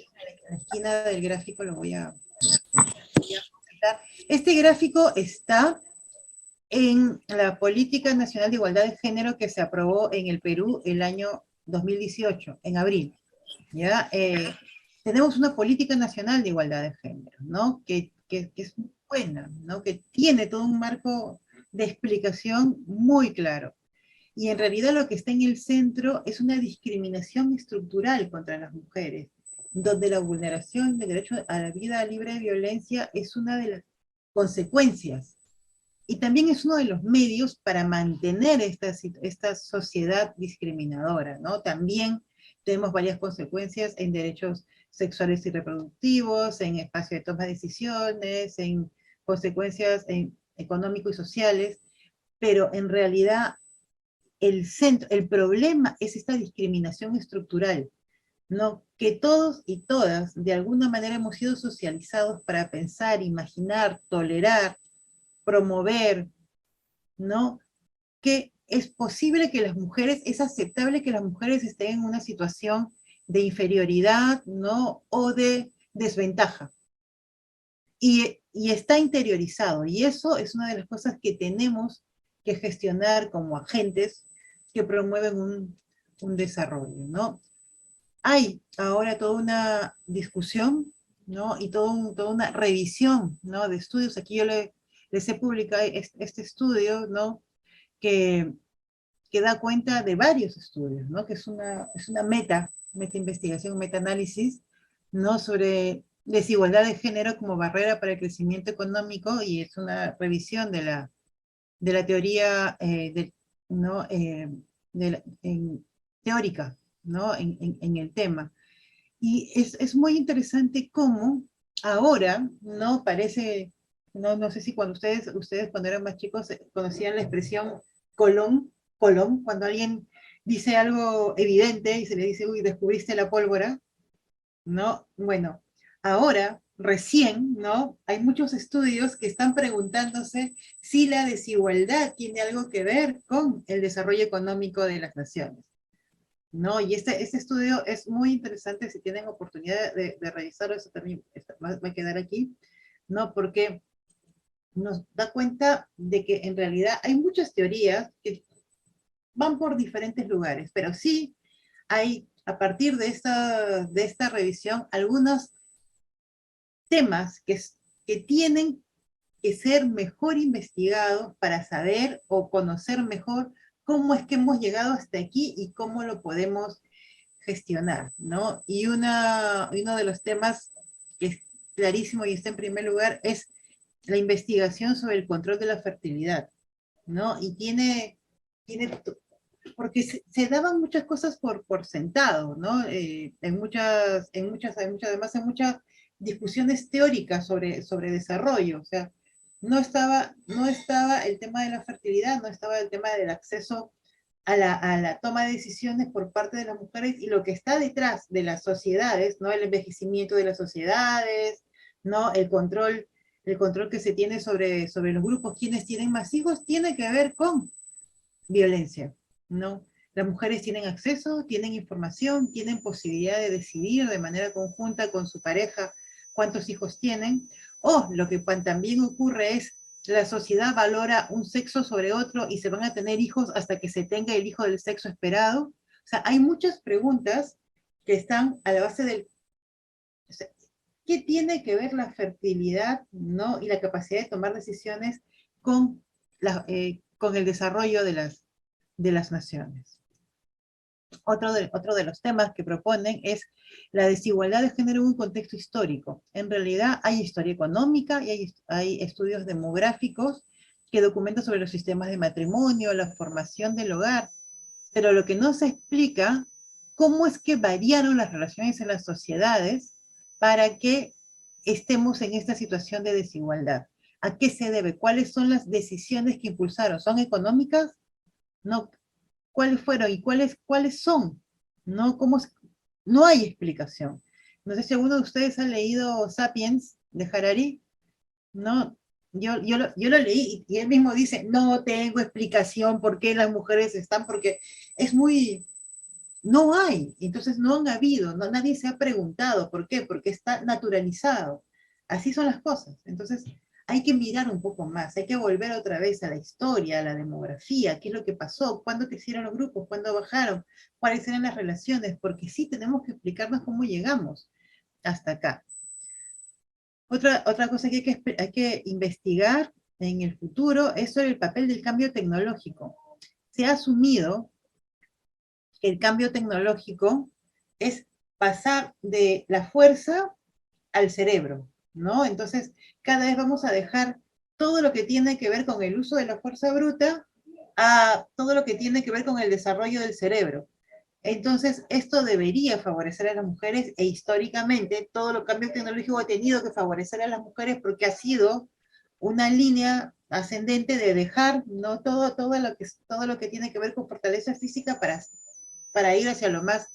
Speaker 2: la esquina del gráfico, lo voy a presentar. Este gráfico está en la Política Nacional de Igualdad de Género que se aprobó en el Perú el año 2018, en abril, ¿ya? Tenemos una Política Nacional de Igualdad de Género, ¿no?, que es buena, ¿no?, que tiene todo un marco de explicación muy claro. Y en realidad lo que está en el centro es una discriminación estructural contra las mujeres, donde la vulneración del derecho a la vida libre de violencia es una de las consecuencias. Y también es uno de los medios para mantener esta sociedad discriminadora, ¿no? También tenemos varias consecuencias en derechos sexuales y reproductivos, en espacio de toma de decisiones, en consecuencias económicos y sociales, pero en realidad el problema es esta discriminación estructural, ¿no?, que todos y todas de alguna manera hemos sido socializados para pensar, imaginar, tolerar, promover, ¿no?, que es posible que es aceptable que las mujeres estén en una situación de inferioridad, ¿no?, o de desventaja. Y está interiorizado, y eso es una de las cosas que tenemos que gestionar como agentes que promueven un desarrollo, ¿no? Hay ahora toda una discusión, ¿no?, y toda una revisión, ¿no?, de estudios. Aquí yo les he publicado este estudio, ¿no?, que, que da cuenta de varios estudios, ¿no? Que es una meta investigación, meta-análisis, ¿no? Sobre desigualdad de género como barrera para el crecimiento económico, y es una revisión de la teoría ¿no? Teórica, ¿no? En el tema. Y es muy interesante cómo ahora, ¿no? Parece, no sé si cuando ustedes cuando eran más chicos conocían la expresión colón, cuando alguien dice algo evidente y se le dice, uy, descubriste la pólvora, ¿no? Bueno, ahora, recién, ¿no? Hay muchos estudios que están preguntándose si la desigualdad tiene algo que ver con el desarrollo económico de las naciones, ¿no? Y este estudio es muy interesante, si tienen oportunidad de revisarlo, eso también va a quedar aquí, ¿no? Porque nos da cuenta de que en realidad hay muchas teorías que van por diferentes lugares, pero sí hay, a partir de esta revisión, algunos temas que tienen que ser mejor investigados para saber o conocer mejor cómo es que hemos llegado hasta aquí y cómo lo podemos gestionar, ¿no? Y uno de los temas que es clarísimo y está en primer lugar es la investigación sobre el control de la fertilidad, ¿no? Y porque se daban muchas cosas por sentado, ¿no? Además en muchas discusiones teóricas sobre desarrollo, o sea, no estaba el tema de la fertilidad, no estaba el tema del acceso a la toma de decisiones por parte de las mujeres, y lo que está detrás de las sociedades, ¿no? El envejecimiento de las sociedades, ¿no? El control que se tiene sobre los grupos, quienes tienen más hijos, tiene que ver con violencia, ¿no? Las mujeres tienen acceso, tienen información, tienen posibilidad de decidir de manera conjunta con su pareja cuántos hijos tienen, o lo que también ocurre es la sociedad valora un sexo sobre otro y se van a tener hijos hasta que se tenga el hijo del sexo esperado. O sea, hay muchas preguntas que están a la base del... O sea, ¿qué tiene que ver la fertilidad, ¿no? Y la capacidad de tomar decisiones con con el desarrollo de las naciones? Otro de los temas que proponen es la desigualdad de género en un contexto histórico. En realidad hay historia económica y hay estudios demográficos que documentan sobre los sistemas de matrimonio, la formación del hogar, pero lo que no se explica, cómo es que variaron las relaciones en las sociedades para que estemos en esta situación de desigualdad. ¿A qué se debe? ¿Cuáles son las decisiones que impulsaron? ¿Son económicas? No. ¿Cuáles fueron y cuáles son? ¿No? No hay explicación. No sé si alguno de ustedes ha leído Sapiens de Harari, ¿no? Yo lo leí y él mismo dice, no tengo explicación por qué las mujeres están, porque es muy... No hay, entonces no han habido, nadie se ha preguntado por qué, porque está naturalizado. Así son las cosas. Entonces hay que mirar un poco más, hay que volver otra vez a la historia, a la demografía, qué es lo que pasó, cuándo crecieron los grupos, cuándo bajaron, cuáles eran las relaciones, porque sí tenemos que explicarnos cómo llegamos hasta acá. Otra cosa que hay que investigar en el futuro es sobre el papel del cambio tecnológico. Se ha asumido que el cambio tecnológico es pasar de la fuerza al cerebro, ¿no? Entonces, cada vez vamos a dejar todo lo que tiene que ver con el uso de la fuerza bruta a todo lo que tiene que ver con el desarrollo del cerebro. Entonces, esto debería favorecer a las mujeres, e históricamente todo el cambio tecnológico ha tenido que favorecer a las mujeres porque ha sido una línea ascendente de dejar, ¿no? Todo lo que tiene que ver con fortaleza física para ir hacia lo más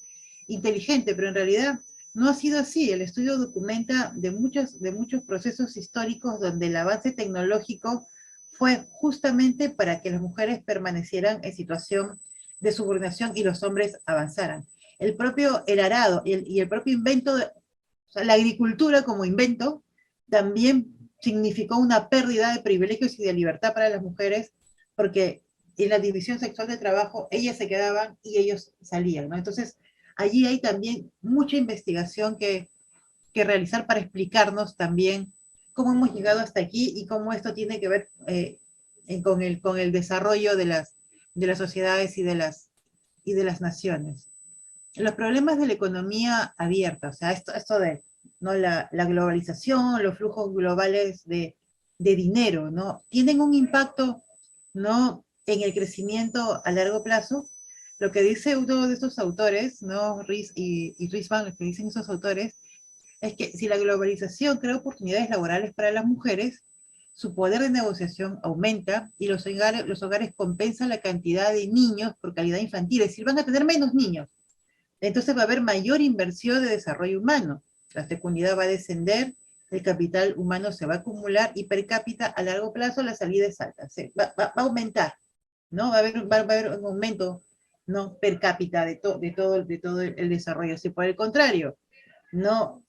Speaker 2: inteligente, pero en realidad no ha sido así. El estudio documenta de muchos procesos históricos donde el avance tecnológico fue justamente para que las mujeres permanecieran en situación de subordinación y los hombres avanzaran. El arado y el propio invento, o sea, la agricultura como invento, también significó una pérdida de privilegios y de libertad para las mujeres, porque en la división sexual de trabajo, ellas se quedaban y ellos salían, ¿no? Entonces, allí hay también mucha investigación que realizar para explicarnos también cómo hemos llegado hasta aquí y cómo esto tiene que ver con el desarrollo de de las sociedades y de las naciones. Los problemas de la economía abierta, o sea, esto de, ¿no? La globalización, los flujos globales de dinero, ¿no? Tienen un impacto, ¿no? En el crecimiento a largo plazo. Lo que dice uno de estos autores, ¿no? Ries y Rizvan, lo que dicen esos autores, es que si la globalización crea oportunidades laborales para las mujeres, su poder de negociación aumenta y los hogares compensan la cantidad de niños por calidad infantil, es decir, van a tener menos niños. Entonces va a haber mayor inversión de desarrollo humano, la fecundidad va a descender, el capital humano se va a acumular y per cápita a largo plazo la salida es alta, va a aumentar, ¿no? Va a haber un aumento, ¿no? Per cápita de todo el desarrollo. Si por el contrario, ¿no?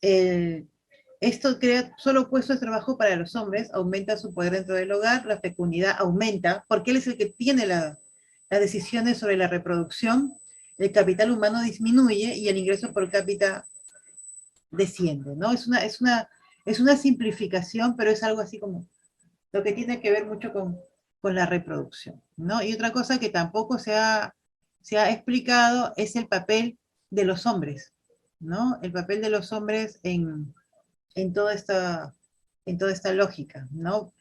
Speaker 2: Esto crea solo puestos de trabajo para los hombres, aumenta su poder dentro del hogar, la fecundidad aumenta, porque él es el que tiene las decisiones sobre la reproducción, el capital humano disminuye y el ingreso por cápita desciende, ¿no? Es una simplificación, pero es algo así como lo que tiene que ver mucho con la reproducción, ¿no? Y otra cosa que tampoco se ha explicado es el papel de los hombres, ¿no? El papel de los hombres en toda esta lógica, ¿no?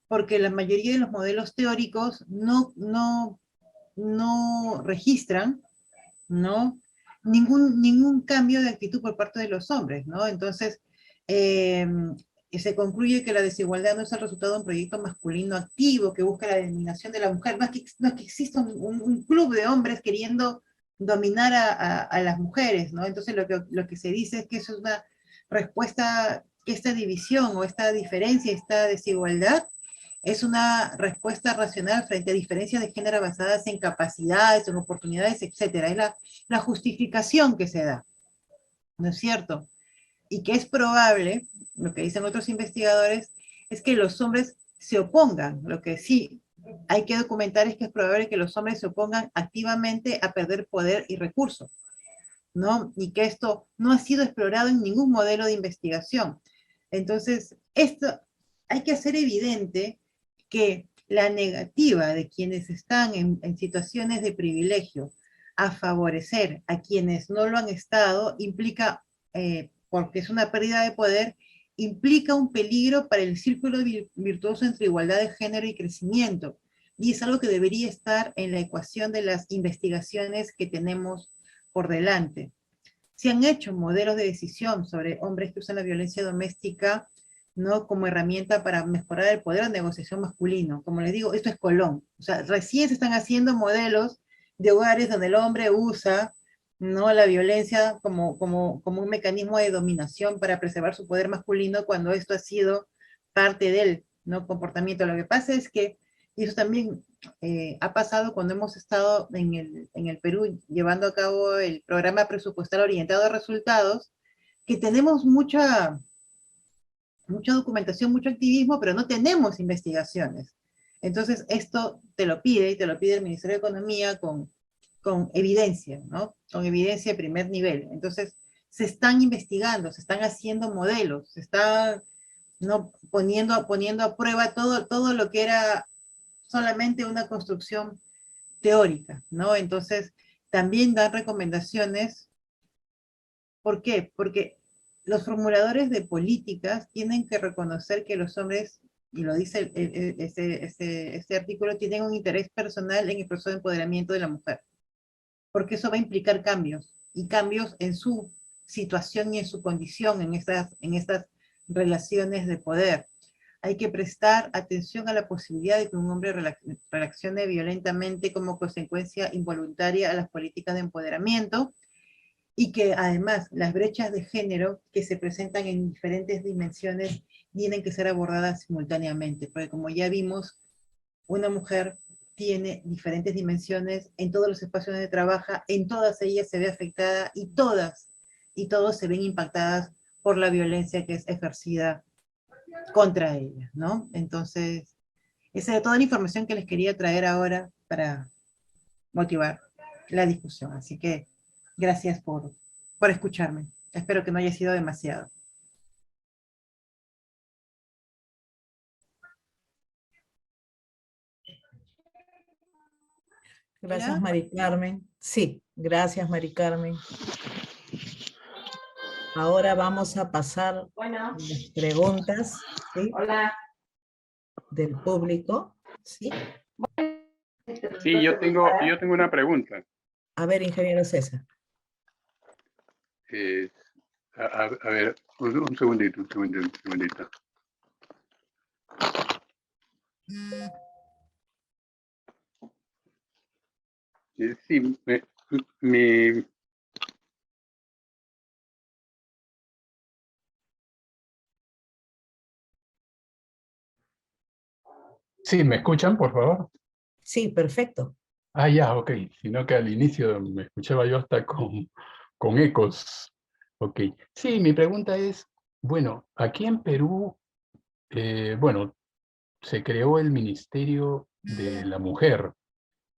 Speaker 2: Porque la mayoría de los modelos teóricos no registran, ¿no? Ningún cambio de actitud por parte de los hombres, ¿no? Entonces, se concluye que la desigualdad no es el resultado de un proyecto masculino activo que busca la eliminación de la mujer, no es que exista un club de hombres queriendo dominar a las mujeres, ¿no? Entonces lo que se dice es que eso es una respuesta, que esta división o esta diferencia, esta desigualdad, es una respuesta racional frente a diferencias de género basadas en capacidades, en oportunidades, etc. Es la justificación que se da, ¿no es cierto? Y que es probable, lo que dicen otros investigadores, es que los hombres se opongan. Lo que sí hay que documentar es que es probable que los hombres se opongan activamente a perder poder y recursos, ¿no? Y que esto no ha sido explorado en ningún modelo de investigación. Entonces, esto hay que hacer evidente que la negativa de quienes están en situaciones de privilegio a favorecer a quienes no lo han estado implica, porque es una pérdida de poder, implica un peligro para el círculo virtuoso entre igualdad de género y crecimiento. Y es algo que debería estar en la ecuación de las investigaciones que tenemos por delante. Se han hecho modelos de decisión sobre hombres que usan la violencia doméstica, ¿no? Como herramienta para mejorar el poder de negociación masculino. Como les digo, esto es Colón. O sea, recién se están haciendo modelos de hogares donde el hombre usa, ¿no? La violencia como un mecanismo de dominación para preservar su poder masculino cuando esto ha sido parte del, ¿no? Comportamiento. Lo que pasa es que, y eso también ha pasado cuando hemos estado en el Perú llevando a cabo el programa presupuestal orientado a resultados, que tenemos mucha documentación, mucho activismo, pero no tenemos investigaciones. Entonces, esto te lo pide, y te lo pide el Ministerio de Economía con evidencia, ¿no? Con evidencia de primer nivel. Entonces, se están investigando, se están haciendo modelos, se está, ¿no? poniendo a prueba todo lo que era solamente una construcción teórica, ¿no? Entonces, también dan recomendaciones. ¿Por qué? Porque los formuladores de políticas tienen que reconocer que los hombres, y lo dice este artículo, tienen un interés personal en el proceso de empoderamiento de la mujer, porque eso va a implicar cambios, y cambios en su situación y en su condición en estas relaciones de poder. Hay que prestar atención a la posibilidad de que un hombre reaccione violentamente como consecuencia involuntaria a las políticas de empoderamiento, y que además las brechas de género que se presentan en diferentes dimensiones tienen que ser abordadas simultáneamente, porque como ya vimos, una mujer tiene diferentes dimensiones en todos los espacios donde trabaja, en todas ellas se ve afectada y todos se ven impactadas por la violencia que es ejercida contra ella, ¿no? Entonces, esa es toda la información que les quería traer ahora para motivar la discusión. Así que gracias por escucharme. Espero que no haya sido demasiado.
Speaker 1: Gracias,
Speaker 2: ¿Ya?
Speaker 1: Mari Carmen. Sí, gracias, Mari Carmen. Ahora vamos a pasar
Speaker 4: Bueno,
Speaker 1: las preguntas, ¿sí?,
Speaker 4: hola.
Speaker 1: del público, ¿sí?
Speaker 5: Sí, yo tengo una pregunta.
Speaker 1: A ver, ingeniero César.
Speaker 5: Eh, a ver, un segundito. Sí, mi,
Speaker 3: Sí, ¿me escuchan, por favor?
Speaker 1: Sí, perfecto.
Speaker 3: Ah, ya, ok. Sino que al inicio me escuchaba yo hasta con ecos. Ok. Sí, mi pregunta es, bueno, aquí en Perú, bueno, se creó el Ministerio de la Mujer.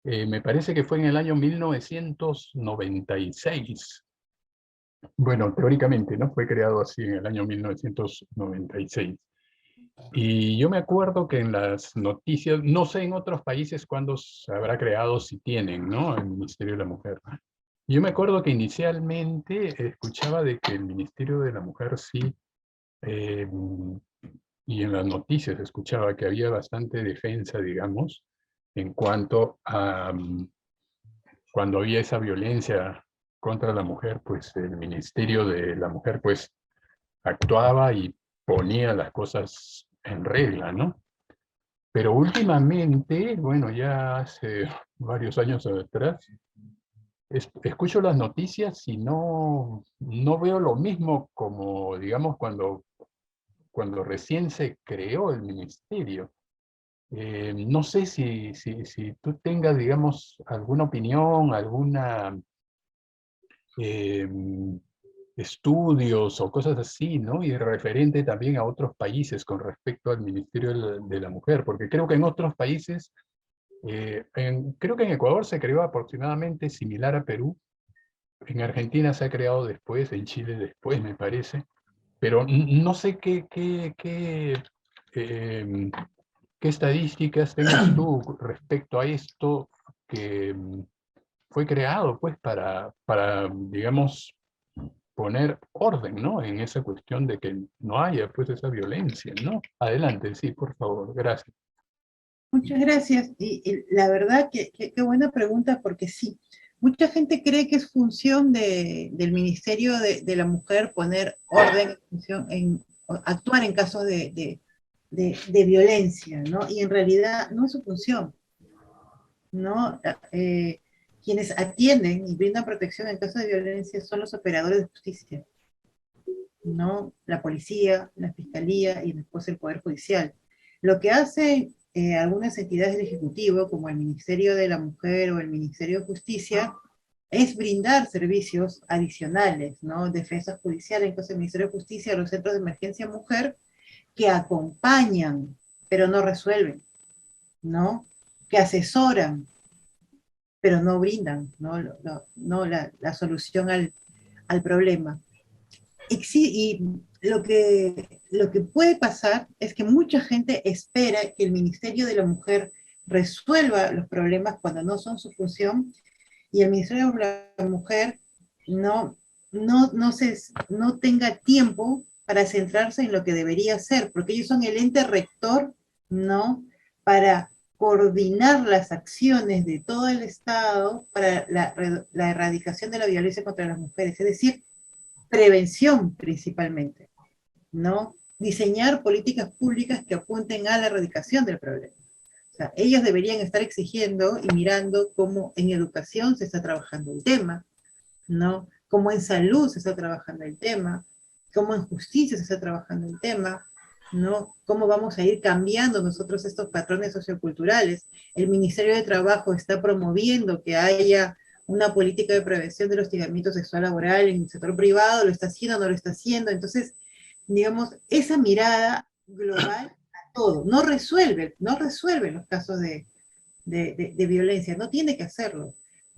Speaker 3: Me parece que fue en el año 1996. Bueno, teóricamente, ¿no? Fue creado así en el año 1996. Y yo me acuerdo que en las noticias, no sé en otros países cuándo se habrá creado, si tienen, ¿no? El Ministerio de la Mujer. Yo me acuerdo que inicialmente escuchaba de que el Ministerio de la Mujer sí, eh, y en las noticias escuchaba que había bastante defensa, digamos, en cuanto a cuando había esa violencia contra la mujer, pues el Ministerio de la Mujer, pues actuaba y ponía las cosas en regla, ¿no? Pero últimamente, bueno, ya hace varios años atrás, escucho las noticias y no veo lo mismo como, digamos, cuando recién se creó el ministerio. No sé si tú tengas, digamos, alguna opinión, alguna eh, estudios o cosas así, ¿no? Y referente también a otros países con respecto al Ministerio de la Mujer, porque creo que en otros países, creo que en Ecuador se creó aproximadamente similar a Perú, en Argentina se ha creado después, en Chile después, me parece, pero no sé em, qué estadísticas tengas tú respecto a esto que fue creado, pues, digamos, poner orden, ¿no? En esa cuestión de que no haya, pues, esa violencia, ¿no? Adelante, sí, por favor, gracias.
Speaker 2: Muchas gracias. Y la verdad que qué buena pregunta, porque sí, mucha gente cree que es función del Ministerio de la Mujer poner orden, actuar en casos de violencia, ¿no? Y en realidad no es su función, ¿no? Quienes atienden y brindan protección en casos de violencia son los operadores de justicia, ¿no? La policía, la fiscalía y después el Poder Judicial. Lo que hacen algunas entidades del Ejecutivo, como el Ministerio de la Mujer o el Ministerio de Justicia, es brindar servicios adicionales, ¿no? Defensa judicial, entonces el Ministerio de Justicia, los centros de emergencia mujer, que acompañan, pero no resuelven, ¿no? Que asesoran, pero no brindan, ¿no? La solución al problema. Y lo que puede pasar es que mucha gente espera que el Ministerio de la Mujer resuelva los problemas cuando no son su función, y el Ministerio de la Mujer no, no tenga tiempo para centrarse en lo que debería hacer, porque ellos son el ente rector, ¿no? Para coordinar las acciones de todo el Estado para la erradicación de la violencia contra las mujeres, es decir, prevención principalmente, ¿no? Diseñar políticas públicas que apunten a la erradicación del problema. O sea, ellos deberían estar exigiendo y mirando cómo en educación se está trabajando el tema, ¿no? Cómo en salud se está trabajando el tema, cómo en justicia se está trabajando el tema, ¿no? Cómo vamos a ir cambiando nosotros estos patrones socioculturales. El Ministerio de Trabajo está promoviendo que haya una política de prevención del hostigamiento sexual laboral en el sector privado, lo está haciendo, no lo está haciendo. Entonces, digamos, esa mirada global a todo, no resuelve los casos de violencia, no tiene que hacerlo,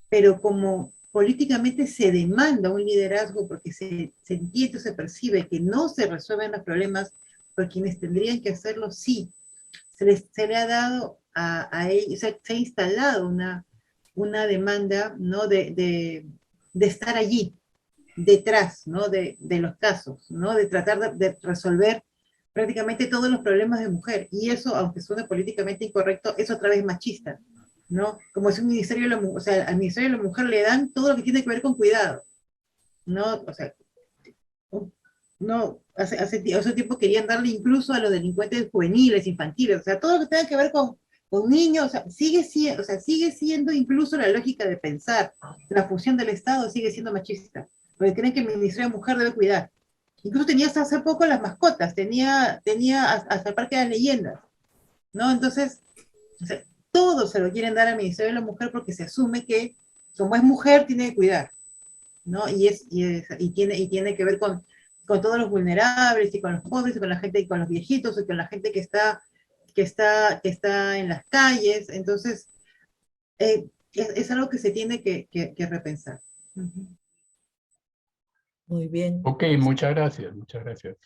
Speaker 2: pero como políticamente se demanda un liderazgo porque se entiende, se percibe que no se resuelven los problemas por quienes tendrían que hacerlo, sí, se le ha dado a ellos, se ha instalado una demanda, ¿no? de estar allí, detrás, ¿no? de los casos, ¿no? De tratar de resolver prácticamente todos los problemas de mujer. Y eso, aunque suene políticamente incorrecto, es otra vez machista, ¿no? Como es un ministerio de la mujer, o sea, al ministerio de la mujer le dan todo lo que tiene que ver con cuidado, ¿no? O sea, no, hace tiempo querían darle incluso a los delincuentes juveniles, infantiles, o sea, todo lo que tenga que ver con niños, o sea, sigue siendo incluso la lógica de pensar, la función del Estado sigue siendo machista, porque creen que el Ministerio de Mujer debe cuidar. Incluso tenía hasta hace poco las mascotas, tenía hasta el Parque de las Leyendas, ¿no? Entonces, o sea, todo se lo quieren dar al Ministerio de la Mujer porque se asume que, como es mujer, tiene que cuidar, ¿no? Y tiene que ver con todos los vulnerables, y con los pobres, y con la gente, y con los viejitos, y con la gente que está en las calles. Entonces, es algo que se tiene que repensar. Uh-huh.
Speaker 1: Muy bien.
Speaker 3: Ok, muchas gracias, muchas gracias.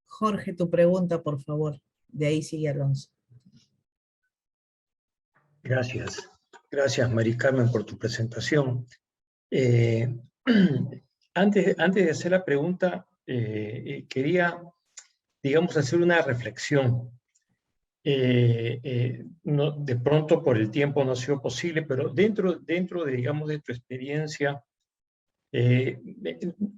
Speaker 1: Jorge, tu pregunta, por favor. De ahí sigue Alonso.
Speaker 4: Gracias. Gracias, Mari Carmen, por tu presentación. Antes de hacer la pregunta, quería, digamos, hacer una reflexión. No, de pronto, por el tiempo no ha sido posible, pero dentro de, digamos, de tu experiencia,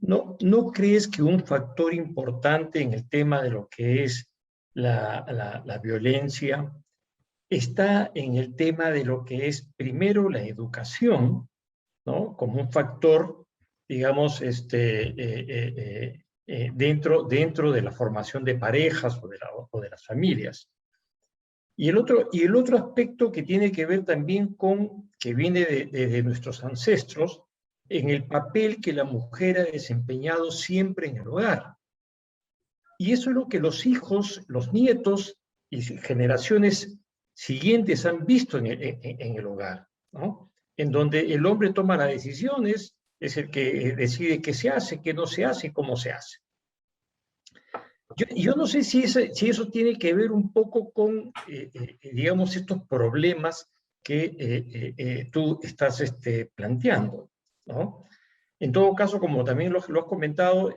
Speaker 4: ¿no crees que un factor importante en el tema de lo que es la violencia está en el tema de lo que es primero la educación, ¿no? Como un factor, digamos, dentro de la formación de parejas o de las familias? Y el otro aspecto que tiene que ver también con, que viene de nuestros ancestros, en el papel que la mujer ha desempeñado siempre en el hogar. Y eso es lo que los hijos, los nietos y generaciones siguientes han visto en el hogar, ¿no? En donde el hombre toma las decisiones, es el que decide qué se hace, qué no se hace, cómo se hace. Yo no sé si eso tiene que ver un poco con, digamos, estos problemas que tú estás planteando, ¿no? En todo caso, como también lo has comentado,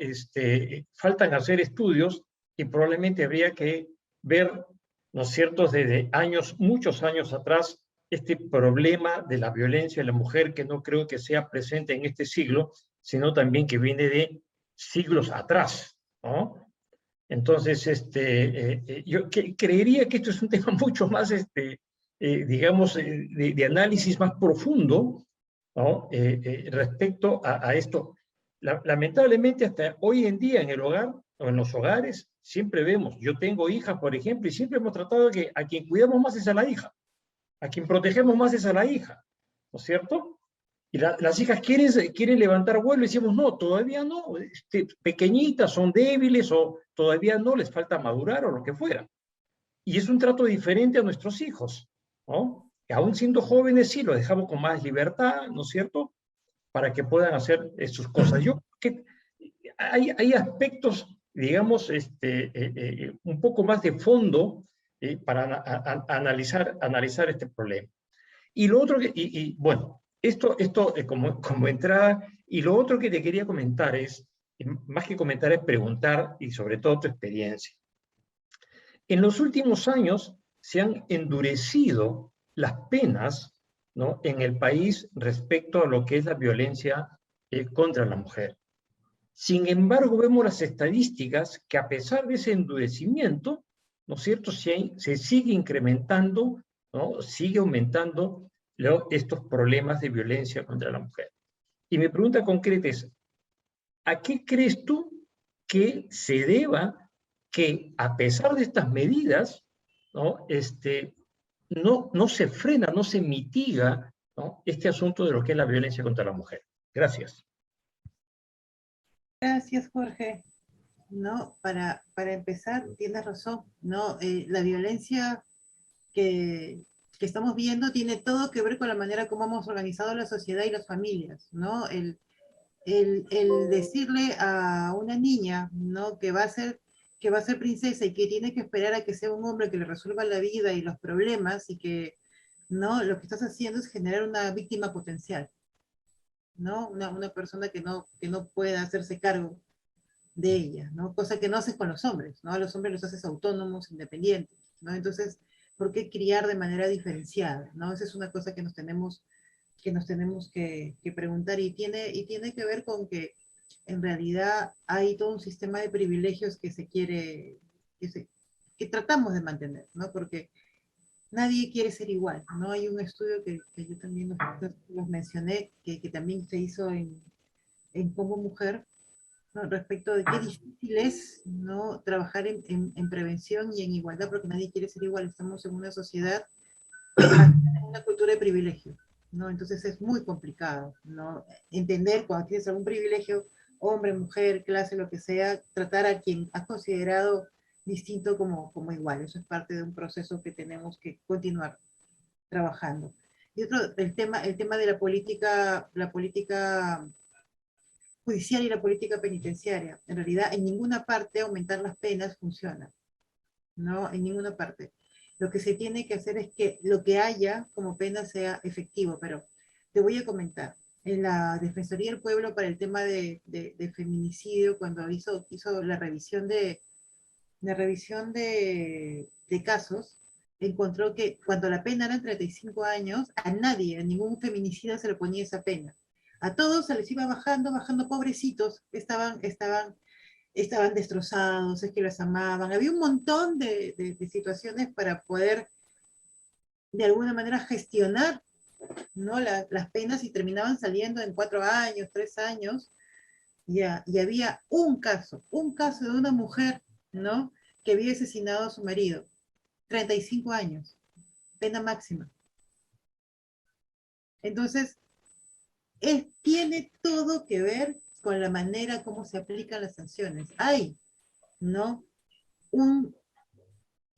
Speaker 4: faltan hacer estudios y probablemente habría que ver, ¿no es cierto?, desde muchos años atrás, este problema de la violencia de la mujer, que no creo que sea presente en este siglo, sino también que viene de siglos atrás, ¿no? Entonces, yo creería que esto es un tema mucho más, digamos, de análisis más profundo, ¿no? Respecto a esto. Lamentablemente, hasta hoy en día en el hogar, o en los hogares, siempre vemos, yo tengo hijas, por ejemplo, y siempre hemos tratado de que a quien cuidamos más es a la hija, a quien protegemos más es a la hija, ¿no es cierto? Y las hijas quieren levantar vuelo y decimos, no, todavía no, pequeñitas, son débiles o todavía no, les falta madurar o lo que fuera. Y es un trato diferente a nuestros hijos, ¿no? Que aún siendo jóvenes sí, lo dejamos con más libertad, ¿no es cierto?, para que puedan hacer sus cosas. Yo creo que hay aspectos, digamos, un poco más de fondo para analizar este problema. Y lo otro, bueno, esto como entrada, y lo otro que te quería comentar es, más que comentar, es preguntar, y sobre todo tu experiencia. En los últimos años se han endurecido las penas, ¿no?, en el país respecto a lo que es la violencia contra la mujer. Sin embargo, vemos las estadísticas que, a pesar de ese endurecimiento, ¿no es cierto?, se sigue incrementando, ¿no?, sigue aumentando estos problemas de violencia contra la mujer. Y mi pregunta concreta es, ¿a qué crees tú que se deba que, a pesar de estas medidas, ¿no?, no se frena, no se mitiga, ¿no?, este asunto de lo que es la violencia contra la mujer? Gracias.
Speaker 2: Gracias, Jorge. No, para empezar, tienes razón, ¿no? La violencia que estamos viendo tiene todo que ver con la manera como hemos organizado la sociedad y las familias, ¿no? El decirle a una niña, ¿no?, que va a ser princesa y que tiene que esperar a que sea un hombre que le resuelva la vida y los problemas, y que ¿no? Lo que estás haciendo es generar una víctima potencial, ¿no? Una persona que no pueda hacerse cargo de ella, ¿no? Cosa que no haces con los hombres, ¿no? A los hombres los haces autónomos, independientes, ¿no? Entonces, ¿por qué criar de manera diferenciada, ¿no? Esa es una cosa que nos tenemos que preguntar, y tiene que ver con que en realidad hay todo un sistema de privilegios que se quiere, que tratamos de mantener, ¿no? Porque nadie quiere ser igual, ¿no? Hay un estudio que yo también los mencioné, que también se hizo en Como Mujer, ¿no? Respecto de qué difícil es, ¿no? Trabajar en prevención y en igualdad, porque nadie quiere ser igual. Estamos en una sociedad, en una cultura de privilegio, ¿no? Entonces es muy complicado, ¿no? Entender cuando tienes algún privilegio, hombre, mujer, clase, lo que sea, tratar a quien has considerado distinto como igual. Eso es parte de un proceso que tenemos que continuar trabajando. Y otro, el tema de la política judicial y la política penitenciaria. En realidad, en ninguna parte aumentar las penas funciona, ¿no? En ninguna parte. Lo que se tiene que hacer es que lo que haya como pena sea efectivo, pero te voy a comentar. En la Defensoría del Pueblo para el tema de feminicidio, cuando hizo la revisión de casos, encontró que cuando la pena era 35 años, a nadie, a ningún feminicida se le ponía esa pena. A todos se les iba bajando, pobrecitos, estaban destrozados, es que los amaban. Había un montón de situaciones para poder, de alguna manera, gestionar, ¿no? Las penas, y terminaban saliendo en 4 años, 3 años, ya, y había un caso de una mujer, ¿no? Que había asesinado a su marido, 35 años, pena máxima. Entonces, tiene todo que ver con la manera como se aplican las sanciones. Hay, ¿no? Un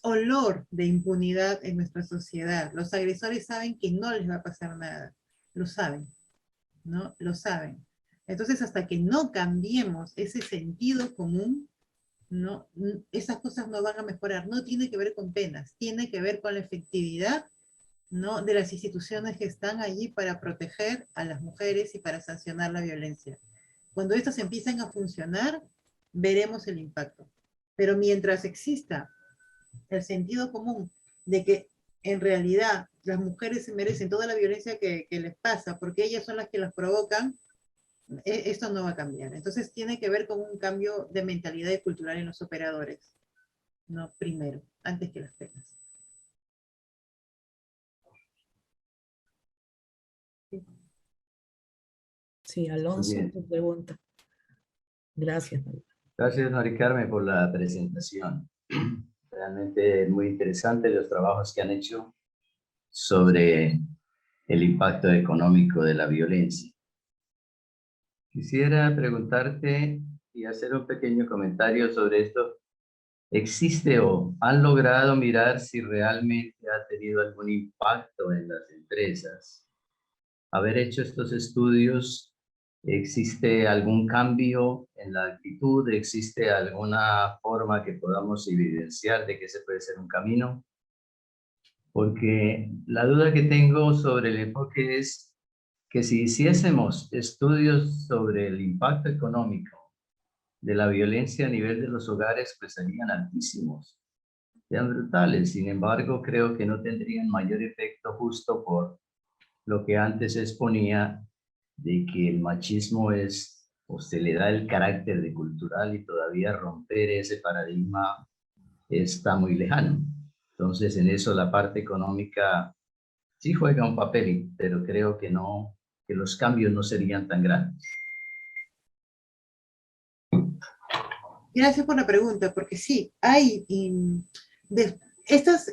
Speaker 2: olor de impunidad en nuestra sociedad. Los agresores saben que no les va a pasar nada. Lo saben, ¿no? Lo saben. Entonces, hasta que no cambiemos ese sentido común, no, esas cosas no van a mejorar. No tiene que ver con penas, tiene que ver con la efectividad, ¿no? De las instituciones que están allí para proteger a las mujeres y para sancionar la violencia. Cuando estas empiecen a funcionar, veremos el impacto. Pero mientras exista el sentido común de que en realidad las mujeres se merecen toda la violencia que les pasa, porque ellas son las que las provocan, esto no va a cambiar. Entonces tiene que ver con un cambio de mentalidad y cultural en los operadores, ¿no? Primero, antes que las penas.
Speaker 1: Sí, Alonso,
Speaker 6: Bien.
Speaker 1: tu pregunta. Gracias, María.
Speaker 6: Gracias, Mari Carmen, por la presentación. Realmente muy interesante los trabajos que han hecho sobre el impacto económico de la violencia. Quisiera preguntarte y hacer un pequeño comentario sobre esto. ¿Existe o han logrado mirar si realmente ha tenido algún impacto en las empresas? Haber hecho estos estudios, ¿existe algún cambio en la actitud? ¿Existe alguna forma que podamos evidenciar de que ese puede ser un camino? Porque la duda que tengo sobre el enfoque es que si hiciésemos estudios sobre el impacto económico de la violencia a nivel de los hogares, pues serían altísimos, serían brutales. Sin embargo, creo que no tendrían mayor efecto justo por lo que antes se exponía de que el machismo es, o se le da el carácter de cultural, y todavía romper ese paradigma está muy lejano. Entonces, en eso la parte económica sí juega un papel, pero creo que no, que los cambios no serían tan grandes.
Speaker 2: Gracias por la pregunta, porque sí, hay estas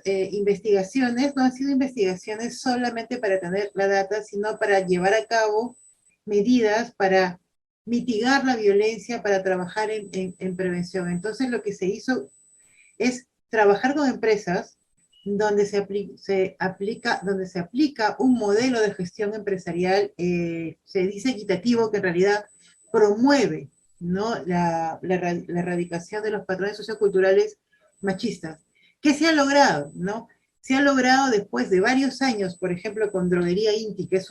Speaker 2: investigaciones no han sido investigaciones solamente para tener la data, sino para llevar a cabo medidas para mitigar la violencia, para trabajar en prevención. Entonces lo que se hizo es trabajar con empresas donde se aplica un modelo de gestión empresarial, se dice equitativo, que en realidad promueve, ¿no? la erradicación de los patrones socioculturales machistas. ¿Qué se ha logrado, no? se ha logrado después de varios años, por ejemplo, con Droguería Inti, que es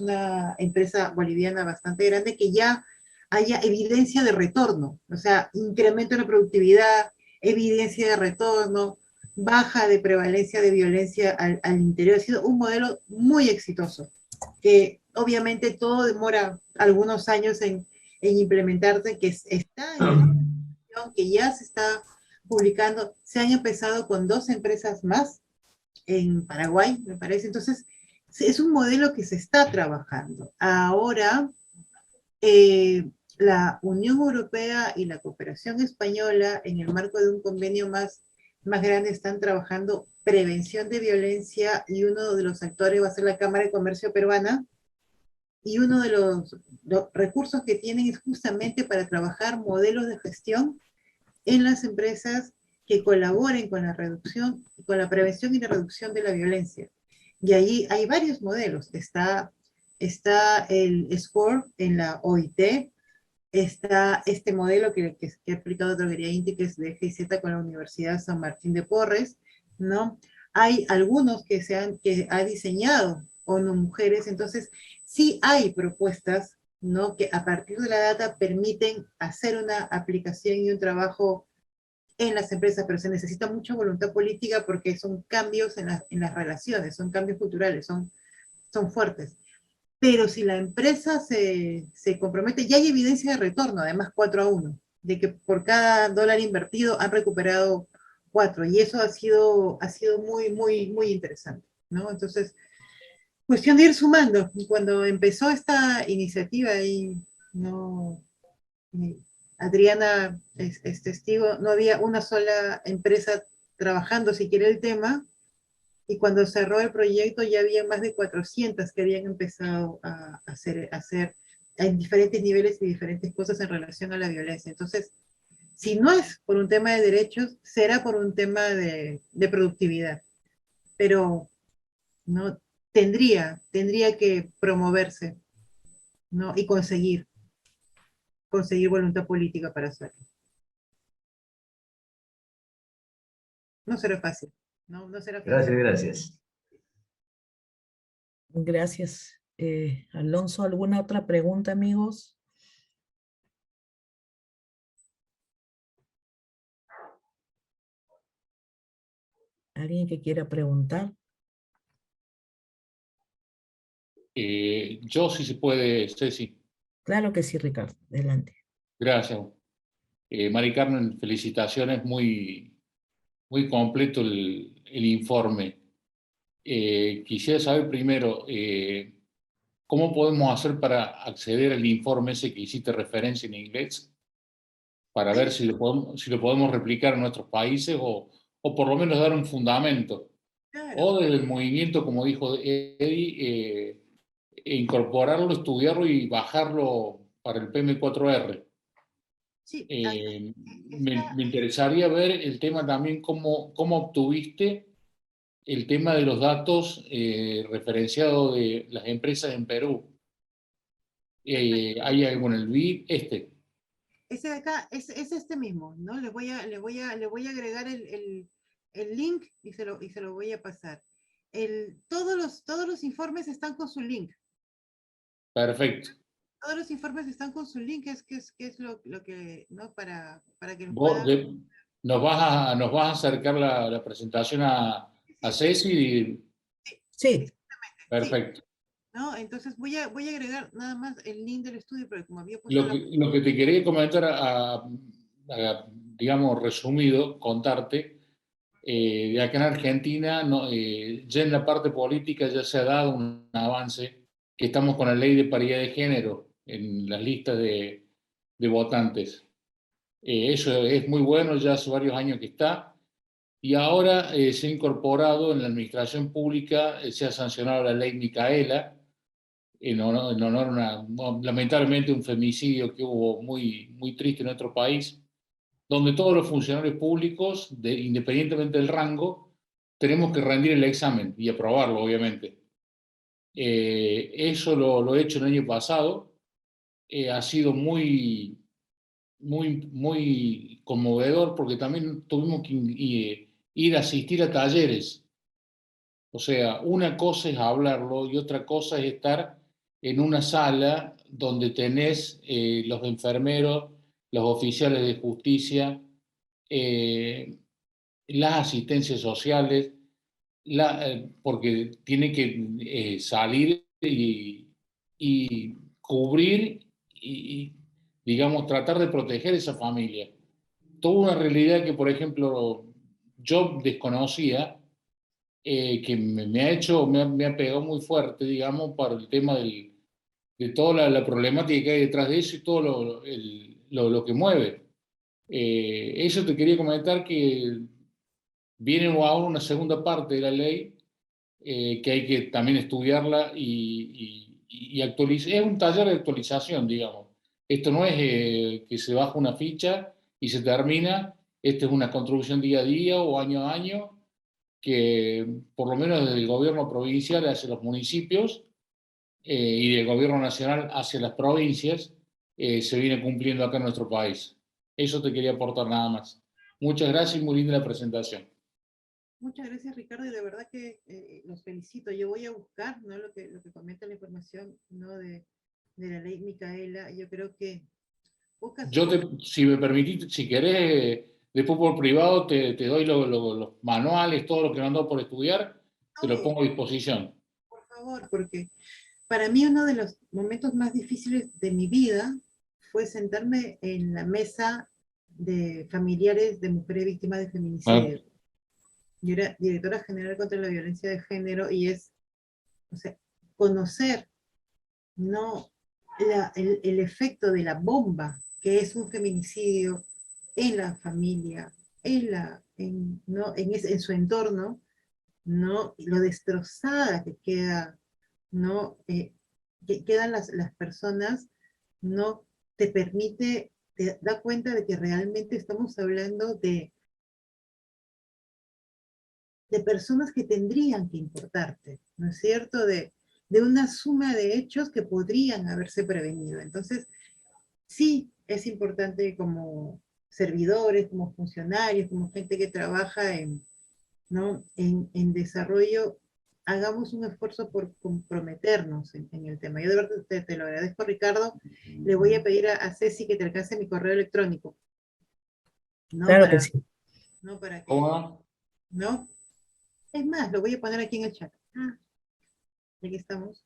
Speaker 2: una empresa boliviana bastante grande, que ya haya evidencia de retorno, o sea, incremento en la productividad, evidencia de retorno, baja de prevalencia de violencia al interior. Ha sido un modelo muy exitoso, que obviamente todo demora algunos años en implementarse, que está en la que ya se está publicando. Se han empezado con 2 empresas más en Paraguay, me parece. Entonces, es un modelo que se está trabajando. Ahora, la Unión Europea y la cooperación española, en el marco de un convenio más grande, están trabajando prevención de violencia, y uno de los actores va a ser la Cámara de Comercio peruana, y uno de los recursos que tienen es justamente para trabajar modelos de gestión en las empresas que colaboren con la reducción, con la prevención y la reducción de la violencia. Y ahí hay varios modelos. Está el SCORE en la OIT, está este modelo que ha aplicado Droguería Inti, que es de GIZ con la Universidad San Martín de Porres, ¿no? Hay algunos que ha diseñado ONU Mujeres. Entonces sí hay propuestas, ¿no?, que a partir de la data permiten hacer una aplicación y un trabajo en las empresas, pero se necesita mucha voluntad política, porque son cambios en las relaciones, son cambios culturales, son fuertes. Pero si la empresa se compromete, ya hay evidencia de retorno, además 4-1, de que por cada dólar invertido han recuperado 4, y eso ha sido muy, muy, muy interesante, ¿no? Entonces, cuestión de ir sumando. Cuando empezó esta iniciativa, y no, Adriana es testigo, no había una sola empresa trabajando siquiera el tema, y cuando cerró el proyecto ya había más de 400 que habían empezado a hacer en diferentes niveles y diferentes cosas en relación a la violencia. Entonces, si no es por un tema de derechos, será por un tema de productividad. Pero no tendría que promoverse, ¿no? Y conseguir voluntad política para hacerlo. No será fácil. No será fácil.
Speaker 6: Gracias, gracias.
Speaker 1: Gracias. Alonso, ¿alguna otra pregunta, amigos? ¿Alguien que quiera preguntar?
Speaker 7: Yo, si se puede, Ceci.
Speaker 1: Claro que sí, Ricardo. Adelante.
Speaker 7: Gracias. Mari Carmen, felicitaciones, muy, muy completo el informe. Quisiera saber primero, ¿cómo podemos hacer para acceder al informe ese que hiciste referencia en inglés? Para ver si lo podemos replicar en nuestros países, o por lo menos dar un fundamento.
Speaker 2: Claro.
Speaker 7: O desde el movimiento, como dijo Eddie, incorporarlo, estudiarlo y bajarlo para el PM4R.
Speaker 2: Sí,
Speaker 7: Me interesaría ver el tema también, cómo obtuviste el tema de los datos referenciados de las empresas en Perú. ¿Hay algo en el BID?
Speaker 2: ese de acá es este mismo, ¿no? Le voy a agregar el link, y se lo voy a pasar. Todos los informes están con su link.
Speaker 7: Perfecto.
Speaker 2: Todos los informes están con su link, es lo que, ¿no? Para que
Speaker 7: ¿Nos vas a acercar la presentación a Ceci?
Speaker 1: Sí.
Speaker 7: Perfecto.
Speaker 2: ¿no? Entonces voy a agregar nada más el link del estudio, pero como había puesto
Speaker 7: Lo que te quería comentar, digamos, resumido, contarte, de acá en Argentina, ya en la parte política ya se ha dado un avance, que estamos con la ley de paridad de género en las listas de votantes. Eso es muy bueno, ya hace varios años que está, y ahora se ha incorporado en la administración pública, se ha sancionado la ley Micaela, en honor a lamentablemente un femicidio que hubo muy, muy triste en nuestro país, donde todos los funcionarios públicos, independientemente del rango, tenemos que rendir el examen y aprobarlo, obviamente. Eso lo he hecho el año pasado. Ha sido muy, muy, muy conmovedor, porque también tuvimos que ir a asistir a talleres O sea, una cosa es hablarlo y otra cosa es estar en una sala donde tenés los enfermeros, los oficiales de justicia, las asistencias sociales, porque tiene que salir y cubrir y, digamos, tratar de proteger esa familia. Toda una realidad que, por ejemplo, yo desconocía, que me ha hecho, me ha pegado muy fuerte, digamos, para el tema de toda la problemática que hay detrás de eso y todo lo que mueve. Eso te quería comentar, que viene ahora una segunda parte de la ley, que hay que también estudiarla y actualizar. Es un taller de actualización, digamos. Esto no es que se baja una ficha y se termina. Esto es una construcción día a día o año a año, que por lo menos desde el gobierno provincial hacia los municipios, y del gobierno nacional hacia las provincias, se viene cumpliendo acá en nuestro país. Eso te quería aportar nada más. Muchas gracias y muy linda la presentación.
Speaker 2: Muchas gracias, Ricardo, y de verdad que los felicito. Yo voy a buscar, ¿no?, lo que comenta la información, ¿no?, de la ley Micaela. Yo creo que pocas...
Speaker 7: Si me permitís, si querés, después por privado te doy los manuales, todo lo que me han dado por estudiar, te lo pongo a disposición.
Speaker 2: Por favor, porque para mí uno de los momentos más difíciles de mi vida fue sentarme en la mesa de familiares de mujeres víctimas de feminicidio. Yo era directora general contra la violencia de género y es, o sea, conocer, ¿no?, el efecto de la bomba que es un feminicidio en la familia, ¿no?, en su entorno, ¿no?, lo destrozada que queda, ¿no?, que quedan las personas, ¿no?, te permite, te da cuenta de que realmente estamos hablando de personas que tendrían que importarte, ¿no es cierto?, de una suma de hechos que podrían haberse prevenido. Entonces, sí es importante como servidores, como funcionarios, como gente que trabaja ¿no?, en desarrollo, hagamos un esfuerzo por comprometernos en el tema. Yo de verdad te lo agradezco, Ricardo. Le voy a pedir a Ceci que te alcance mi correo electrónico, ¿no?
Speaker 1: Claro que sí.
Speaker 2: ¿No? Para que,
Speaker 7: ¿Cómo?
Speaker 2: ¿no? Es más, lo voy a poner aquí en el chat. Aquí estamos.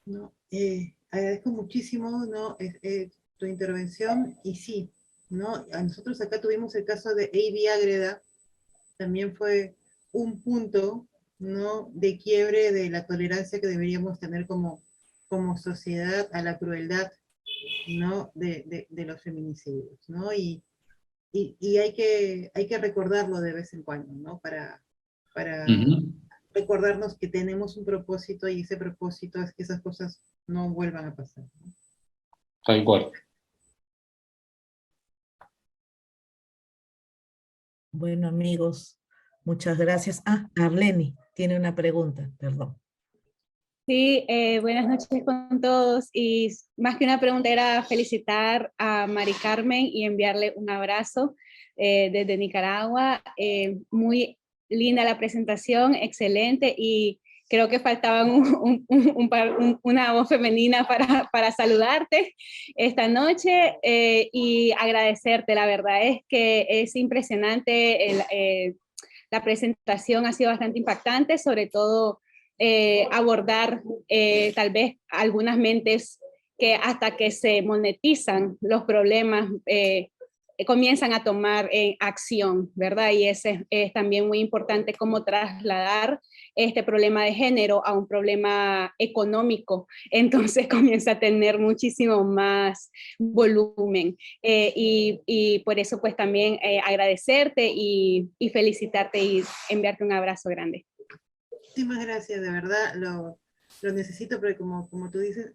Speaker 2: No, agradezco muchísimo, ¿no?, tu intervención, y sí, ¿no?, a nosotros acá tuvimos el caso de Avi Ágreda, también fue un punto, ¿no?, de quiebre de la tolerancia que deberíamos tener como sociedad a la crueldad, ¿no?, de los feminicidios, ¿no? Y hay que recordarlo de vez en cuando, ¿no?, para recordarnos que tenemos un propósito, y ese propósito es que esas cosas no vuelvan a pasar, ¿no?
Speaker 7: Tal cual.
Speaker 1: Bueno, amigos, muchas gracias. Arleni tiene una pregunta, perdón.
Speaker 8: Sí, buenas noches con todos, y más que una pregunta era felicitar a Mari Carmen y enviarle un abrazo desde Nicaragua. Muy linda la presentación, excelente, y creo que faltaba una voz femenina para saludarte esta noche, y agradecerte. La verdad es que es impresionante, la presentación ha sido bastante impactante, sobre todo abordar tal vez algunas mentes que hasta que se monetizan los problemas comienzan a tomar acción, ¿verdad? Y ese es también muy importante, cómo trasladar este problema de género a un problema económico, entonces comienza a tener muchísimo más volumen, y por eso pues también agradecerte y felicitarte y enviarte un abrazo grande.
Speaker 2: Muchísimas gracias, de verdad, lo necesito, porque como tú dices,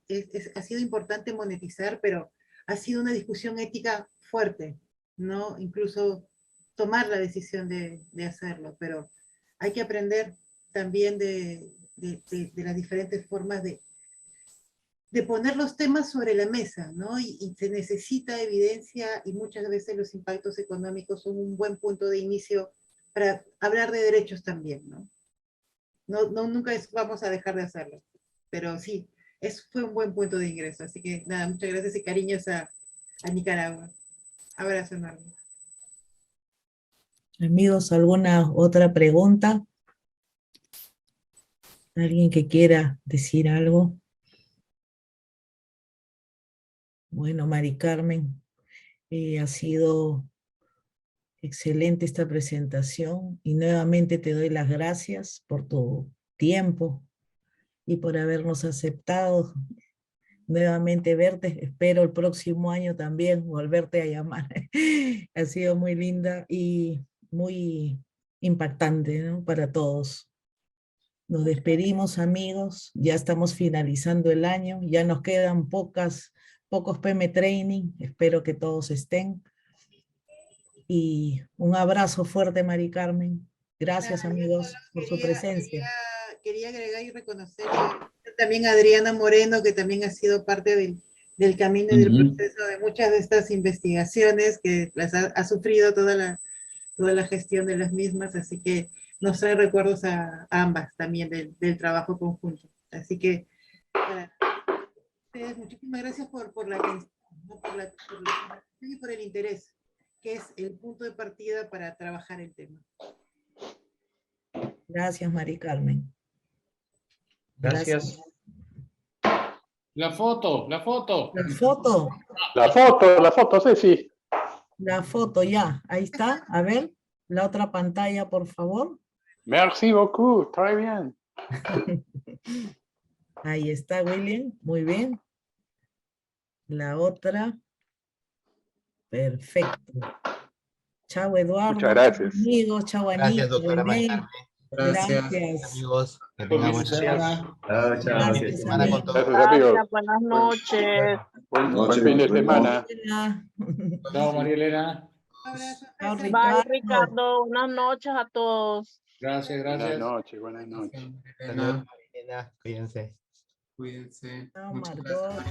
Speaker 2: ha sido importante monetizar, pero ha sido una discusión ética fuerte, ¿no? Incluso tomar la decisión de hacerlo, pero hay que aprender también de las diferentes formas de de poner los temas sobre la mesa, ¿no? Y se necesita evidencia y muchas veces los impactos económicos son un buen punto de inicio para hablar de derechos también, ¿no? Nunca vamos a dejar de hacerlo, pero sí, fue un buen punto de ingreso. Así que nada, muchas gracias y cariños a Nicaragua. Abrazo enorme.
Speaker 1: Amigos, ¿alguna otra pregunta? ¿Alguien que quiera decir algo? Bueno, Mari Carmen, ha sido excelente esta presentación y nuevamente te doy las gracias por tu tiempo y por habernos aceptado. Nuevamente verte, espero el próximo año también volverte a llamar. Ha sido muy linda y muy impactante, ¿no? Para todos. Nos despedimos, amigos, ya estamos finalizando el año, ya nos quedan pocos PM Training, espero que todos estén. Y un abrazo fuerte, Mari Carmen. Gracias, amigos, por su presencia.
Speaker 2: Quería agregar y reconocer también a Adriana Moreno, que también ha sido parte del camino y del proceso de muchas de estas investigaciones, que las ha sufrido toda la gestión de las mismas, así que nos trae recuerdos a ambas también del trabajo conjunto. Así que ustedes, muchísimas gracias por la atención, ¿no? por la y por el interés, que es el punto de partida para trabajar el tema.
Speaker 1: Gracias, Mari Carmen.
Speaker 4: Gracias.
Speaker 7: La foto.
Speaker 1: La foto.
Speaker 5: La foto, Ceci.
Speaker 1: La foto, ya. Ahí está. A ver, la otra pantalla, por favor.
Speaker 5: Merci beaucoup, très bien.
Speaker 1: Ahí está, William. Muy bien. La otra. Perfecto. Chao, Eduardo.
Speaker 5: Muchas gracias.
Speaker 1: Amigos, chao, Anita.
Speaker 9: Gracias, doctora
Speaker 1: René.
Speaker 9: Mari Carmen.
Speaker 1: Gracias.
Speaker 9: Amigos. Que
Speaker 7: Buen
Speaker 9: tengan
Speaker 7: fin de semana.
Speaker 1: Gracias,
Speaker 9: buena semana con
Speaker 1: amigos.
Speaker 9: todos.
Speaker 5: Gracias, amigos.
Speaker 10: Buenas noches.
Speaker 5: Buen fin de semana.
Speaker 7: Chao, María Elena.
Speaker 1: Chao,
Speaker 10: Bye,
Speaker 1: Ricardo.
Speaker 10: Ricardo. Buenas noches a todos.
Speaker 7: Gracias,
Speaker 5: Buenas
Speaker 7: gracias.
Speaker 5: noches, buenas noches.
Speaker 9: Hasta luego, Marina. Cuídense.
Speaker 1: Chao, Margot.